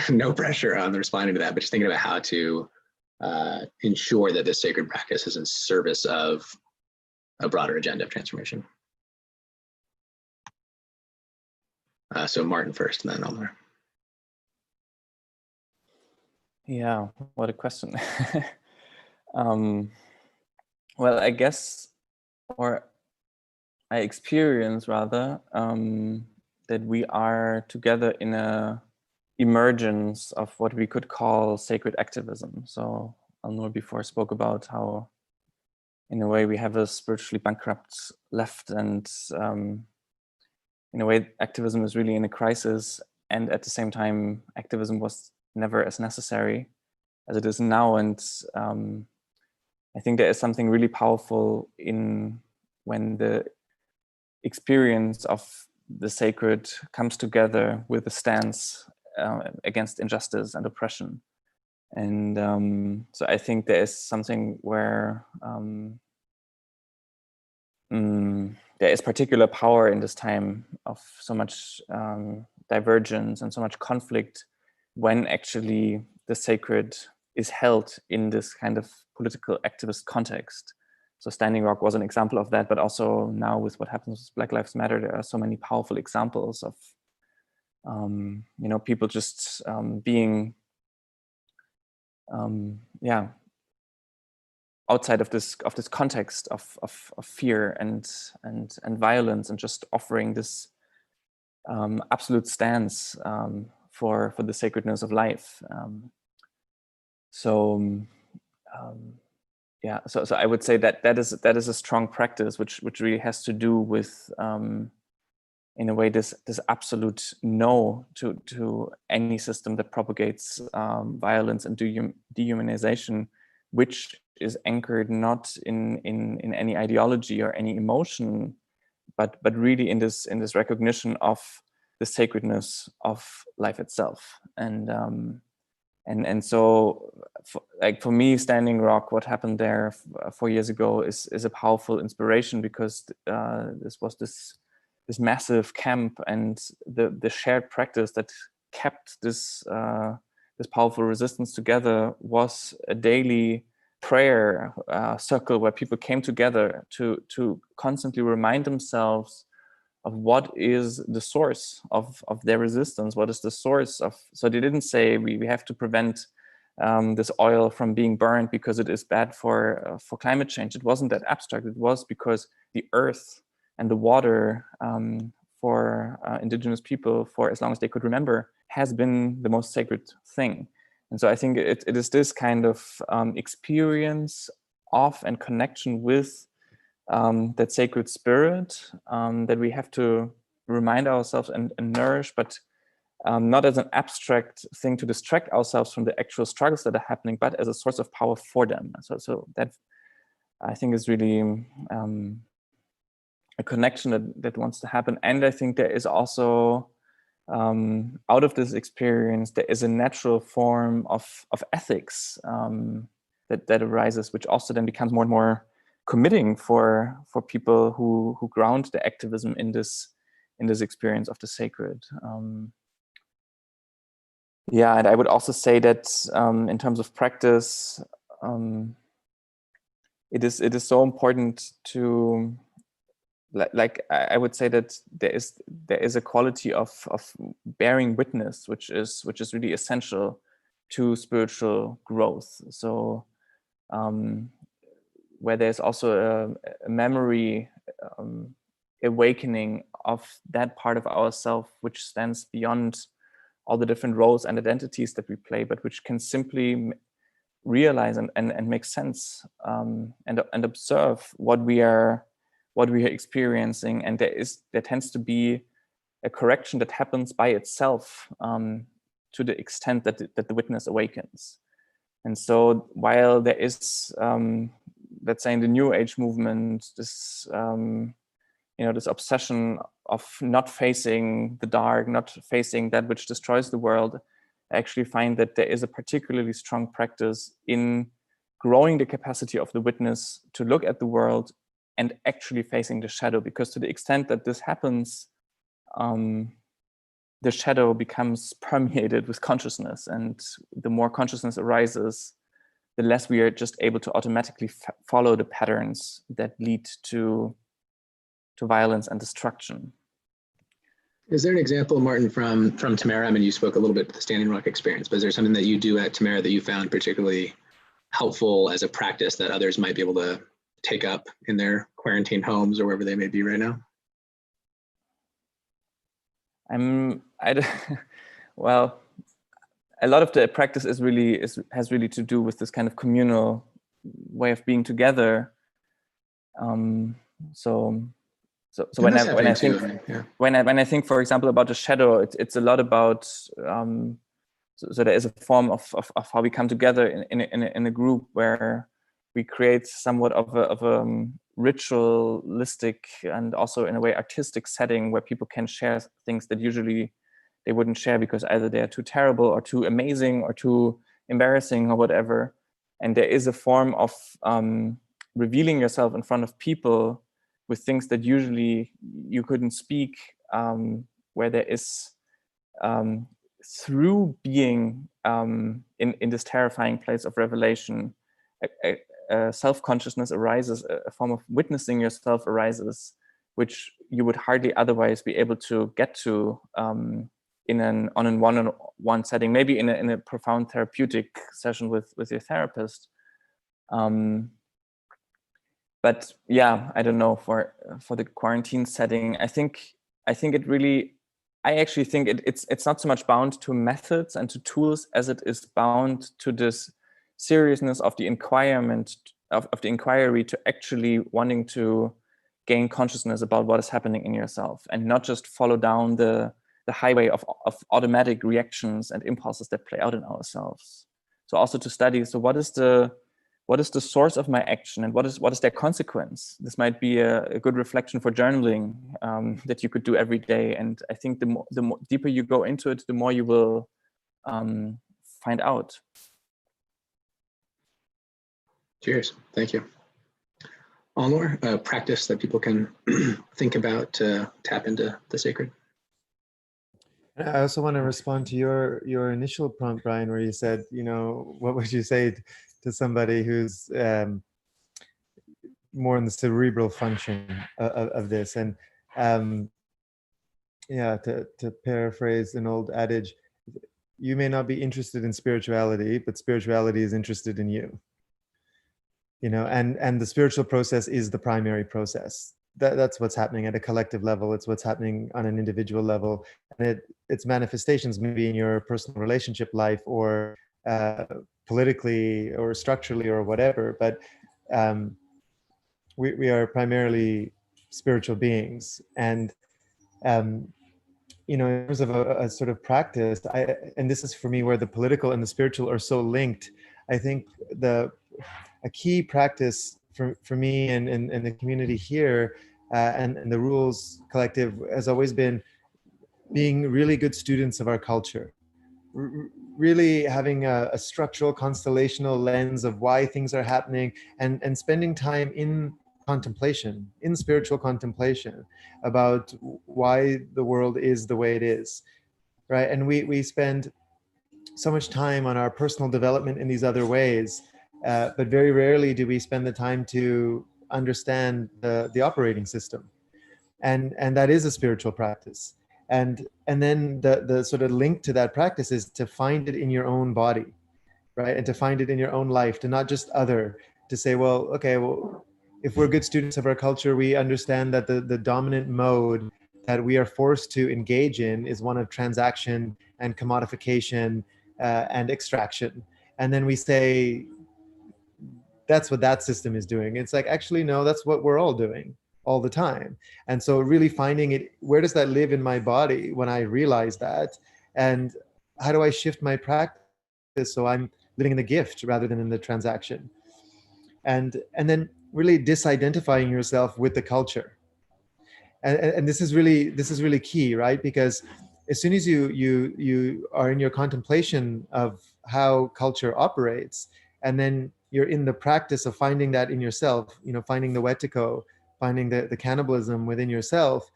no pressure on responding to that, but just thinking about how to ensure that this sacred practice is in service of a broader agenda of transformation. So Martin first, and then Alnor. Yeah, what a question. Well, I guess, or I experience rather, that we are together in a emergence of what we could call sacred activism. So Alnor before spoke about how, in a way, we have a spiritually bankrupt left, and in a way, activism is really in a crisis. And at the same time, activism was never as necessary as it is now. And I think there is something really powerful in when the experience of the sacred comes together with a stance against injustice and oppression. And so I think there is something where there is particular power in this time of so much divergence and so much conflict, when actually the sacred is held in this kind of political activist context. So Standing Rock was an example of that, but also now with what happens with Black Lives Matter, there are so many powerful examples of people just being outside of this context of fear and violence, and just offering this absolute stance for the sacredness of life. So I would say that is a strong practice, which really has to do with in a way this absolute no to any system that propagates violence and dehumanization, which is anchored not in any ideology or any emotion, but really in this recognition of the sacredness of life itself. And so for me, Standing Rock, what happened there 4 years ago is a powerful inspiration, because this was this massive camp, and the shared practice that kept this powerful resistance together was a daily prayer circle where people came together to constantly remind themselves of what is the source of their resistance, what is the source of. So they didn't say we have to prevent this oil from being burned because it is bad for climate change. It wasn't that abstract. It was because the earth and the water for indigenous people, for as long as they could remember, has been the most sacred thing. And so I think it is this kind of experience of and connection with that sacred spirit that we have to remind ourselves and nourish, but not as an abstract thing to distract ourselves from the actual struggles that are happening, but as a source of power for them. So that, I think, is really a connection that wants to happen. And I think there is also, out of this experience, there is a natural form of ethics that arises, which also then becomes more and more committing for people who ground the activism in this experience of the sacred. And I would also say that in terms of practice, it is so important to, like I would say that there is a quality of bearing witness, which is really essential to spiritual growth. So where there's also a memory awakening of that part of ourselves which stands beyond all the different roles and identities that we play, but which can simply realize and make sense, and observe what we are experiencing. And there tends to be a correction that happens by itself, to the extent that the witness awakens. And so while there is, let's say in the New Age movement, this this obsession of not facing the dark, not facing that which destroys the world, I actually find that there is a particularly strong practice in growing the capacity of the witness to look at the world and actually facing the shadow, because to the extent that this happens, the shadow becomes permeated with consciousness, and the more consciousness arises, the less we are just able to automatically follow the patterns that lead to violence and destruction. Is there an example, Martin, from Tamara? I mean, you spoke a little bit about the Standing Rock experience, but is there something that you do at Tamara that you found particularly helpful as a practice that others might be able to take up in their quarantine homes or wherever they may be right now? Well, a lot of the practice has really to do with this kind of communal way of being together. So when I think, for example, about the shadow, it's a lot about so there is a form of how we come together in a group where we create somewhat of a ritualistic and also in a way artistic setting where people can share things that usually they wouldn't share because either they are too terrible or too amazing or too embarrassing or whatever. And there is a form of revealing yourself in front of people with things that usually you couldn't speak, where there is, through being in this terrifying place of revelation, self-consciousness arises, a form of witnessing yourself arises, which you would hardly otherwise be able to get to on a one-on-one setting, maybe in a profound therapeutic session with your therapist. But yeah, I don't know, for the quarantine setting, I actually think it's not so much bound to methods and to tools as it is bound to this seriousness of the inquiry to actually wanting to gain consciousness about what is happening in yourself and not just follow down the highway of automatic reactions and impulses that play out in ourselves. So also to study, so what is the source of my action and what is their consequence? This might be a good reflection for journaling that you could do every day. And I think the more deeper you go into it, the more you will find out. Cheers. Thank you. Alnor, a practice that people can think about to tap into the sacred. I also want to respond to your initial prompt, Brian, where you said, what would you say to somebody who's more in the cerebral function of this? And to paraphrase an old adage, you may not be interested in spirituality, but spirituality is interested in you. And the spiritual process is the primary process. That's what's happening at a collective level. It's what's happening on an individual level, and its manifestations maybe in your personal relationship life or politically or structurally or whatever. But we are primarily spiritual beings, and in terms of a sort of practice, and this is for me where the political and the spiritual are so linked. I think a key practice for me and the community here and the Rules Collective has always been being really good students of our culture, really having a structural constellational lens of why things are happening, and spending time in contemplation, in spiritual contemplation about why the world is the way it is, right? And we spend so much time on our personal development in these other ways, but very rarely do we spend the time to understand the operating system, and that is a spiritual practice. And then the sort of link to that practice is to find it in your own body, right? And to find it in your own life, to not just to say, if we're good students of our culture, we understand that the dominant mode that we are forced to engage in is one of transaction and commodification and extraction. And then we say, that's what that system is doing. It's like, actually, no, that's what we're all doing all the time. And so really finding it, where does that live in my body when I realize that? And how do I shift my practice so I'm living in the gift rather than in the transaction? And then really disidentifying yourself with the culture. And this is really key, right? Because as soon as you are in your contemplation of how culture operates, and then you're in the practice of finding that in yourself, finding the wetiko, finding the cannibalism within yourself,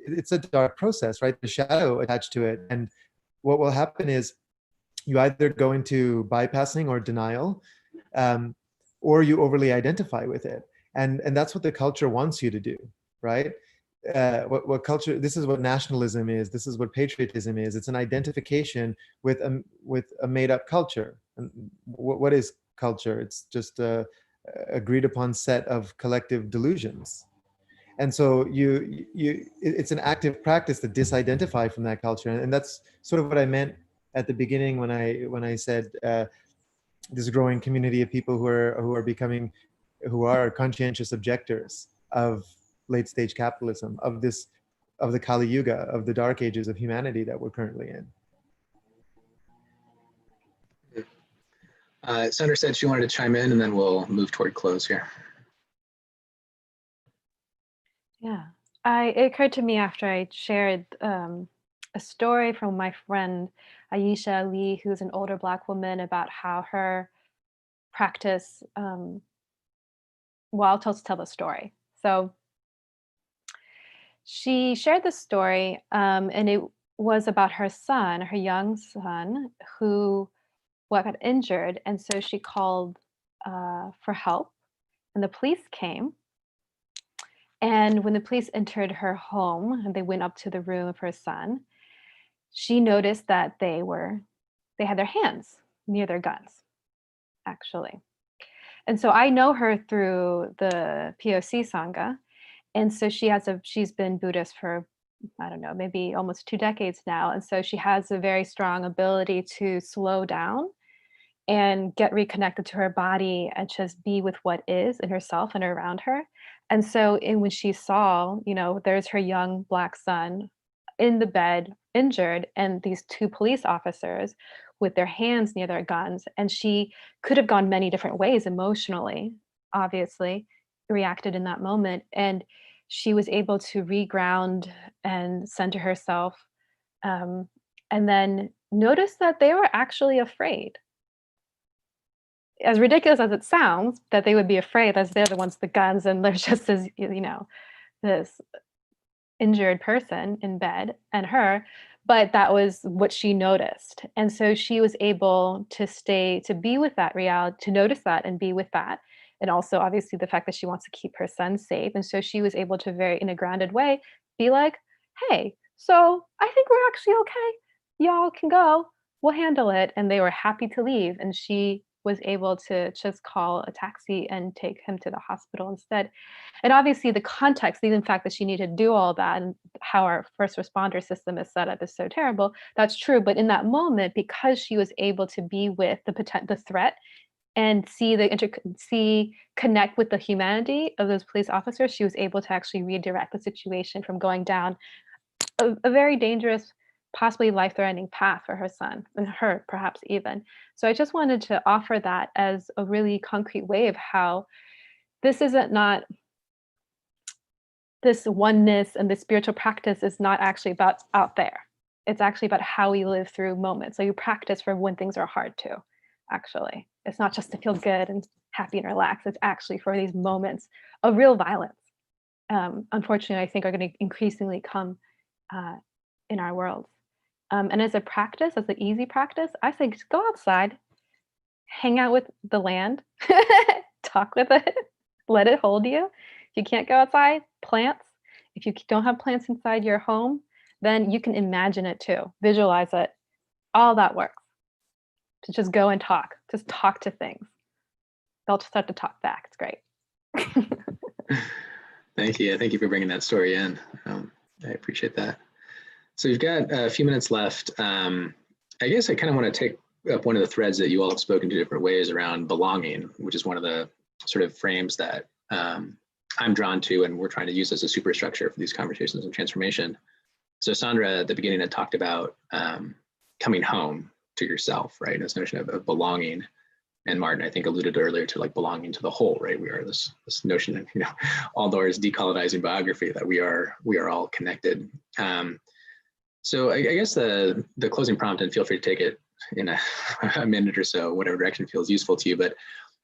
it's a dark process, right? The shadow attached to it. And what will happen is you either go into bypassing or denial, or you overly identify with it. And that's what the culture wants you to do, right? What culture, this is what nationalism is, this is what patriotism is. It's an identification with a made up culture. And what is culture? It's just a agreed upon set of collective delusions. And so it's an active practice to disidentify from that culture. And that's sort of what I meant at the beginning when I said this growing community of people who are conscientious objectors of late stage capitalism, of the Kali Yuga, of the dark ages of humanity that we're currently in. Sandra said she wanted to chime in, and then we'll move toward close here. Yeah, it occurred to me after I shared a story from my friend Aisha Lee, who's an older Black woman, about how her practice, well, I'll tell the story. So she shared this story, and it was about her son, her young son, who got injured. And so she called for help, and the police came. And when the police entered her home and they went up to the room of her son, she noticed that they had their hands near their guns, actually. And so I know her through the POC Sangha. And so she's been Buddhist for, I don't know, maybe almost 2 decades now. And so she has a very strong ability to slow down and get reconnected to her body and just be with what is in herself and around her. And so when she saw, there's her young Black son in the bed, injured, and these 2 police officers with their hands near their guns, and she could have gone many different ways emotionally, obviously, reacted in that moment. And she was able to reground and center herself, and then notice that they were actually afraid. As ridiculous as it sounds, that they would be afraid as they're the ones with the guns and there's just this injured person in bed and her, but that was what she noticed. And so she was able to be with that reality, to notice that and be with that. And also obviously the fact that she wants to keep her son safe. And so she was able to in a grounded way, be like, hey, so I think we're actually okay. Y'all can go, we'll handle it. And they were happy to leave. And she was able to just call a taxi and take him to the hospital instead. And obviously the context, the fact that she needed to do all that and how our first responder system is set up is so terrible, that's true. But in that moment, because she was able to be with the threat and connect with the humanity of those police officers, she was able to actually redirect the situation from going down a very dangerous, possibly life-threatening path for her son and her perhaps even. So I just wanted to offer that as a really concrete way of how this not this oneness, and the spiritual practice is not actually about out there. It's actually about how we live through moments. So you practice for when things are hard too, actually. It's not just to feel good and happy and relaxed. It's actually for these moments of real violence. Unfortunately, I think are going to increasingly come in our world. And as a practice, as an easy practice, I say just go outside, hang out with the land, talk with it, let it hold you. If you can't go outside, plants. If you don't have plants inside your home, then you can imagine it too, visualize it. All that works. To just go and talk, just talk to things. They'll start to talk back. It's great. Thank you. Thank you for bringing that story in. I appreciate that. So we've got a few minutes left. I guess I kind of want to take up one of the threads that you all have spoken to different ways around belonging, which is one of the sort of frames that I'm drawn to, and we're trying to use as a superstructure for these conversations and transformation. So Sandra, at the beginning, had talked about coming home to yourself, right? This notion of belonging. And Martin, I think, alluded earlier to like belonging to the whole, right? We are this notion of, Aldor's decolonizing biography, that we are all connected. So I guess the closing prompt, and feel free to take it in a minute or so, whatever direction feels useful to you. But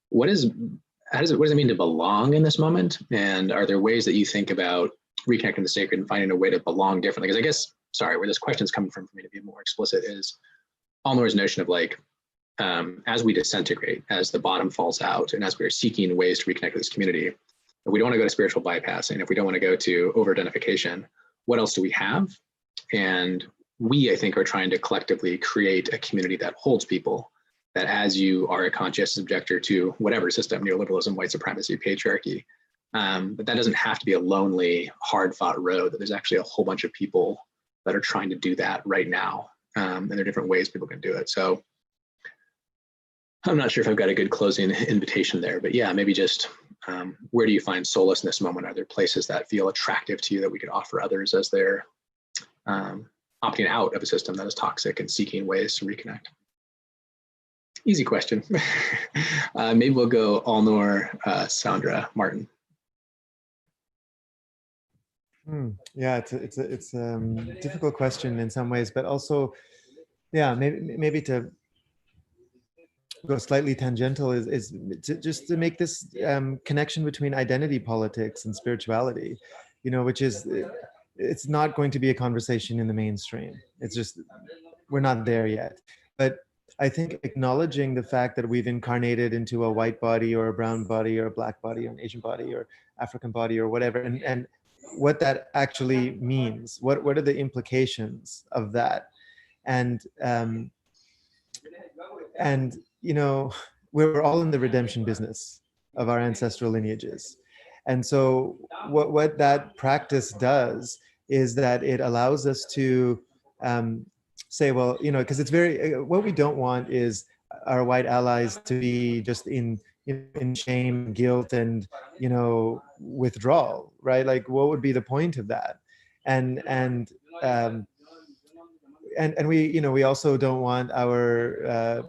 what does it mean to belong in this moment? And are there ways that you think about reconnecting the sacred and finding a way to belong differently? Because I guess, where this question is coming from for me to be more explicit is Alnor's notion of like, as we disintegrate, as the bottom falls out, and as we're seeking ways to reconnect with this community, if we don't want to go to spiritual bypassing, if we don't want to go to over-identification, what else do we have? And we, I think, are trying to collectively create a community that holds people, that as you are a conscious objector to whatever system, neoliberalism, white supremacy, patriarchy, but that doesn't have to be a lonely, hard-fought road, that there's actually a whole bunch of people that are trying to do that right now. And there are different ways people can do it. So I'm not sure if I've got a good closing invitation there, but yeah, maybe just where do you find solace in this moment? Are there places that feel attractive to you that we could offer others as they're opting out of a system that is toxic and seeking ways to reconnect? Easy question. Maybe we'll go Alnor, Sandra, Martin. Yeah, it's a difficult question in some ways, but also, yeah, maybe to go slightly tangential is just to make this connection between identity politics and spirituality, which is, it's not going to be a conversation in the mainstream. It's just, we're not there yet. But I think acknowledging the fact that we've incarnated into a white body or a brown body or a black body or an Asian body or African body or whatever, and what that actually means, what are the implications of that? And we're all in the redemption business of our ancestral lineages. And so what that practice does is that it allows us to say, well, because it's what we don't want is our white allies to be just in shame, guilt, and withdrawal, right? Like, what would be the point of that? And we also don't want our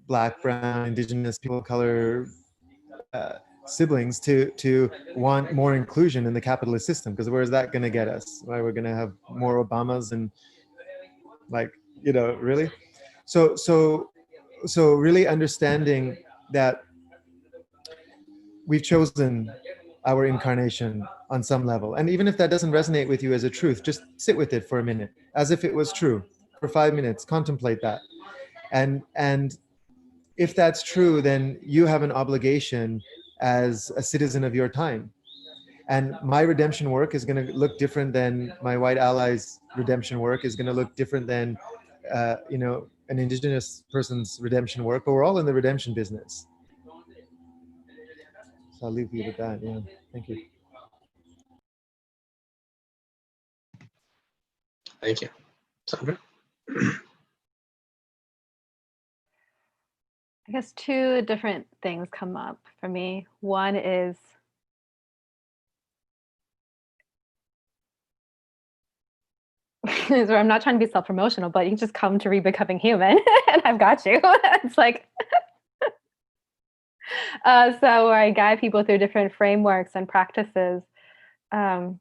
Black, brown, indigenous, people of color siblings to want more inclusion in the capitalist system, because where is that going to get us? Right? We're going to have more Obamas and really. So really understanding that we've chosen our incarnation on some level, and even if that doesn't resonate with you as a truth, just sit with it for a minute, as if it was true, for 5 minutes. Contemplate that, and if that's true, then you have an obligation as a citizen of your time. And my redemption work is going to look different than my white allies' redemption work, is going to look different than, an indigenous person's redemption work, but we're all in the redemption business. So I'll leave you with that. Yeah. Thank you. Thank you. Sandra? I guess two different things come up for me. One is where I'm not trying to be self-promotional, but you can just come to Rebecoming Human and I've got you. It's like, so where I guide people through different frameworks and practices, and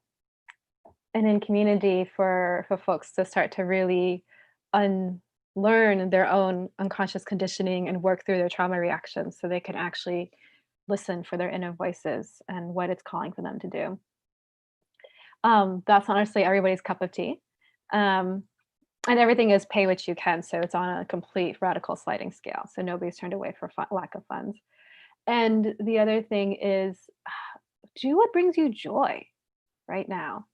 in community for folks to start to really unlearn their own unconscious conditioning and work through their trauma reactions so they can actually listen for their inner voices and what it's calling for them to do. That's honestly everybody's cup of tea. And everything is pay what you can. So it's on a complete radical sliding scale. So nobody's turned away for lack of funds. And the other thing is, do what brings you joy right now.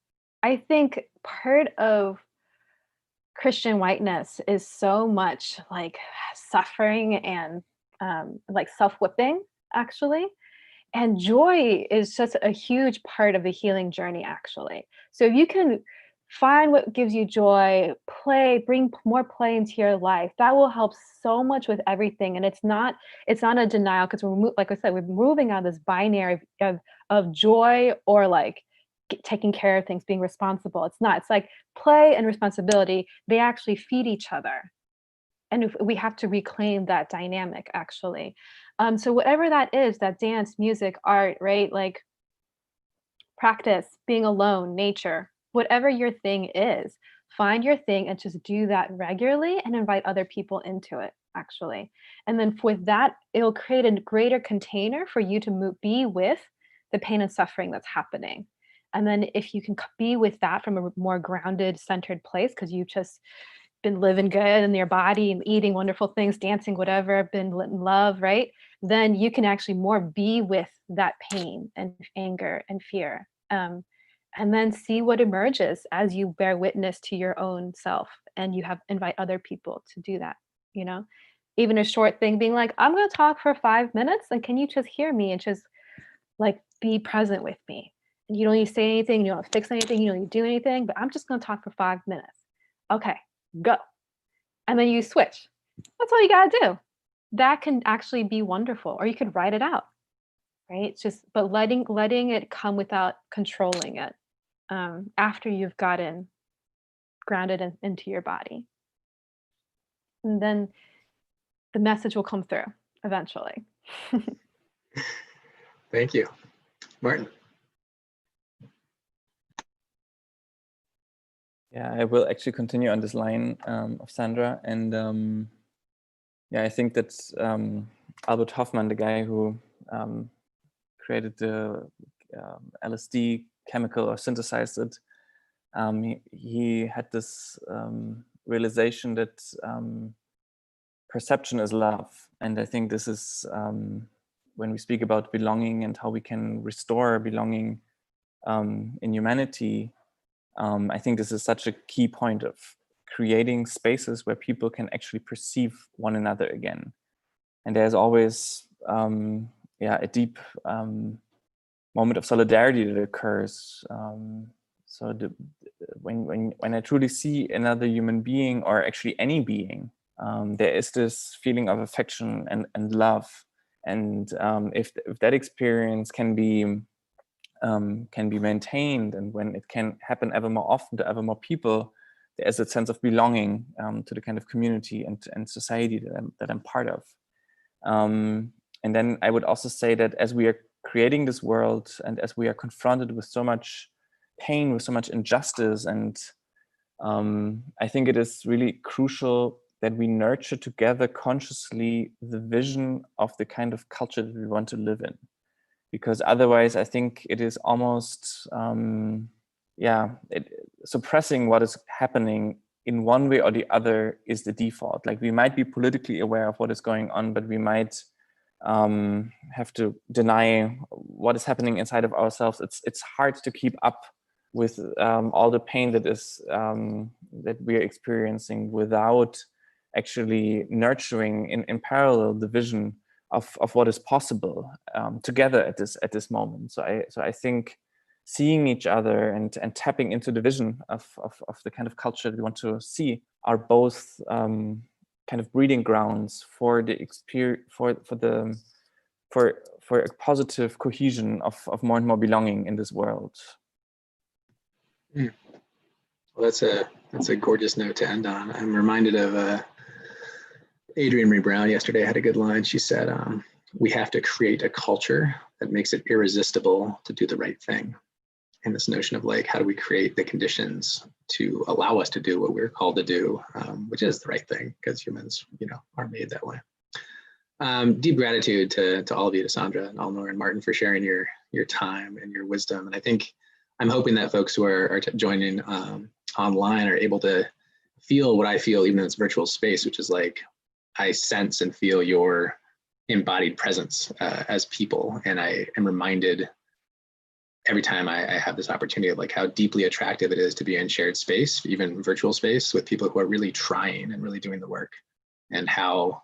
I think part of Christian whiteness is so much like suffering and like self-whipping, actually. And joy is just a huge part of the healing journey, actually. So if you can find what gives you joy, play, bring more play into your life, that will help so much with everything. And it's not a denial, because like I said, we're moving out of this binary of joy or like taking care of things, being responsible. It's not. It's like play and responsibility, they actually feed each other. And if we have to reclaim that dynamic, actually. So whatever that is, that dance, music, art, right? Like practice, being alone, nature, whatever your thing is, find your thing and just do that regularly and invite other people into it, actually. And then with that, it'll create a greater container for you to be with the pain and suffering that's happening. And then if you can be with that from a more grounded, centered place, because you just been living good in your body and eating wonderful things, dancing, whatever, been lit in love, right? Then you can actually more be with that pain and anger and fear. And then see what emerges as you bear witness to your own self, and you invite other people to do that, you know? Even a short thing being like, I'm gonna talk for 5 minutes, and can you just hear me and just like be present with me? And you don't need to say anything, you don't have to fix anything, you don't need to do anything, but I'm just gonna talk for 5 minutes. Okay, go. And then you switch. That's all you gotta do. That can actually be wonderful. Or you could write it out, right? It's just, but letting it come without controlling it, after you've gotten grounded into your body. And then the message will come through eventually. Thank you. Martin. Yeah, I will actually continue on this line of Sandra. And yeah, I think that's Albert Hoffman, the guy who created the LSD chemical or synthesized it. He had this realization that perception is love. And I think this is when we speak about belonging and how we can restore belonging in humanity. I think this is such a key point of creating spaces where people can actually perceive one another again. And there's always a deep moment of solidarity that occurs. So when I truly see another human being, or actually any being, there is this feeling of affection and love. And if that experience can be maintained, and when it can happen ever more often to ever more people, there is a sense of belonging to the kind of community and society that I'm part of. And then I would also say that as we are creating this world, and as we are confronted with so much pain, with so much injustice, and I think it is really crucial that we nurture together consciously the vision of the kind of culture that we want to live in. Because otherwise, I think it is almost, suppressing what is happening in one way or the other is the default. Like, we might be politically aware of what is going on, but we might have to deny what is happening inside of ourselves. It's hard to keep up with all the pain that is that we are experiencing without actually nurturing in parallel the vision of what is possible together at this moment. So I think seeing each other and tapping into the vision of the kind of culture that we want to see are both kind of breeding grounds for the experience, for a positive cohesion of more and more belonging in this world. Well, that's a gorgeous note to end on. I'm reminded of Adrienne Marie Brown yesterday had a good line. She said, we have to create a culture that makes it irresistible to do the right thing. And this notion of like, how do we create the conditions to allow us to do what we're called to do, which is the right thing, because humans, are made that way. Deep gratitude to all of you, to Sandra and Alnor and Martin, for sharing your time and your wisdom. And I think I'm hoping that folks who are joining online are able to feel what I feel, even in this virtual space, which is like, I sense and feel your embodied presence as people. And I am reminded every time I have this opportunity of like how deeply attractive it is to be in shared space, even virtual space, with people who are really trying and really doing the work, and how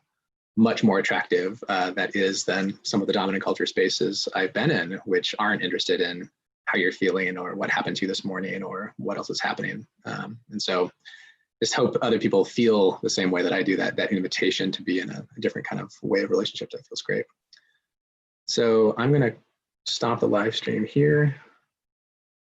much more attractive that is than some of the dominant culture spaces I've been in, which aren't interested in how you're feeling or what happened to you this morning or what else is happening. And so just hope other people feel the same way that I do, that invitation to be in a different kind of way of relationship that feels great. So I'm going to stop the live stream here.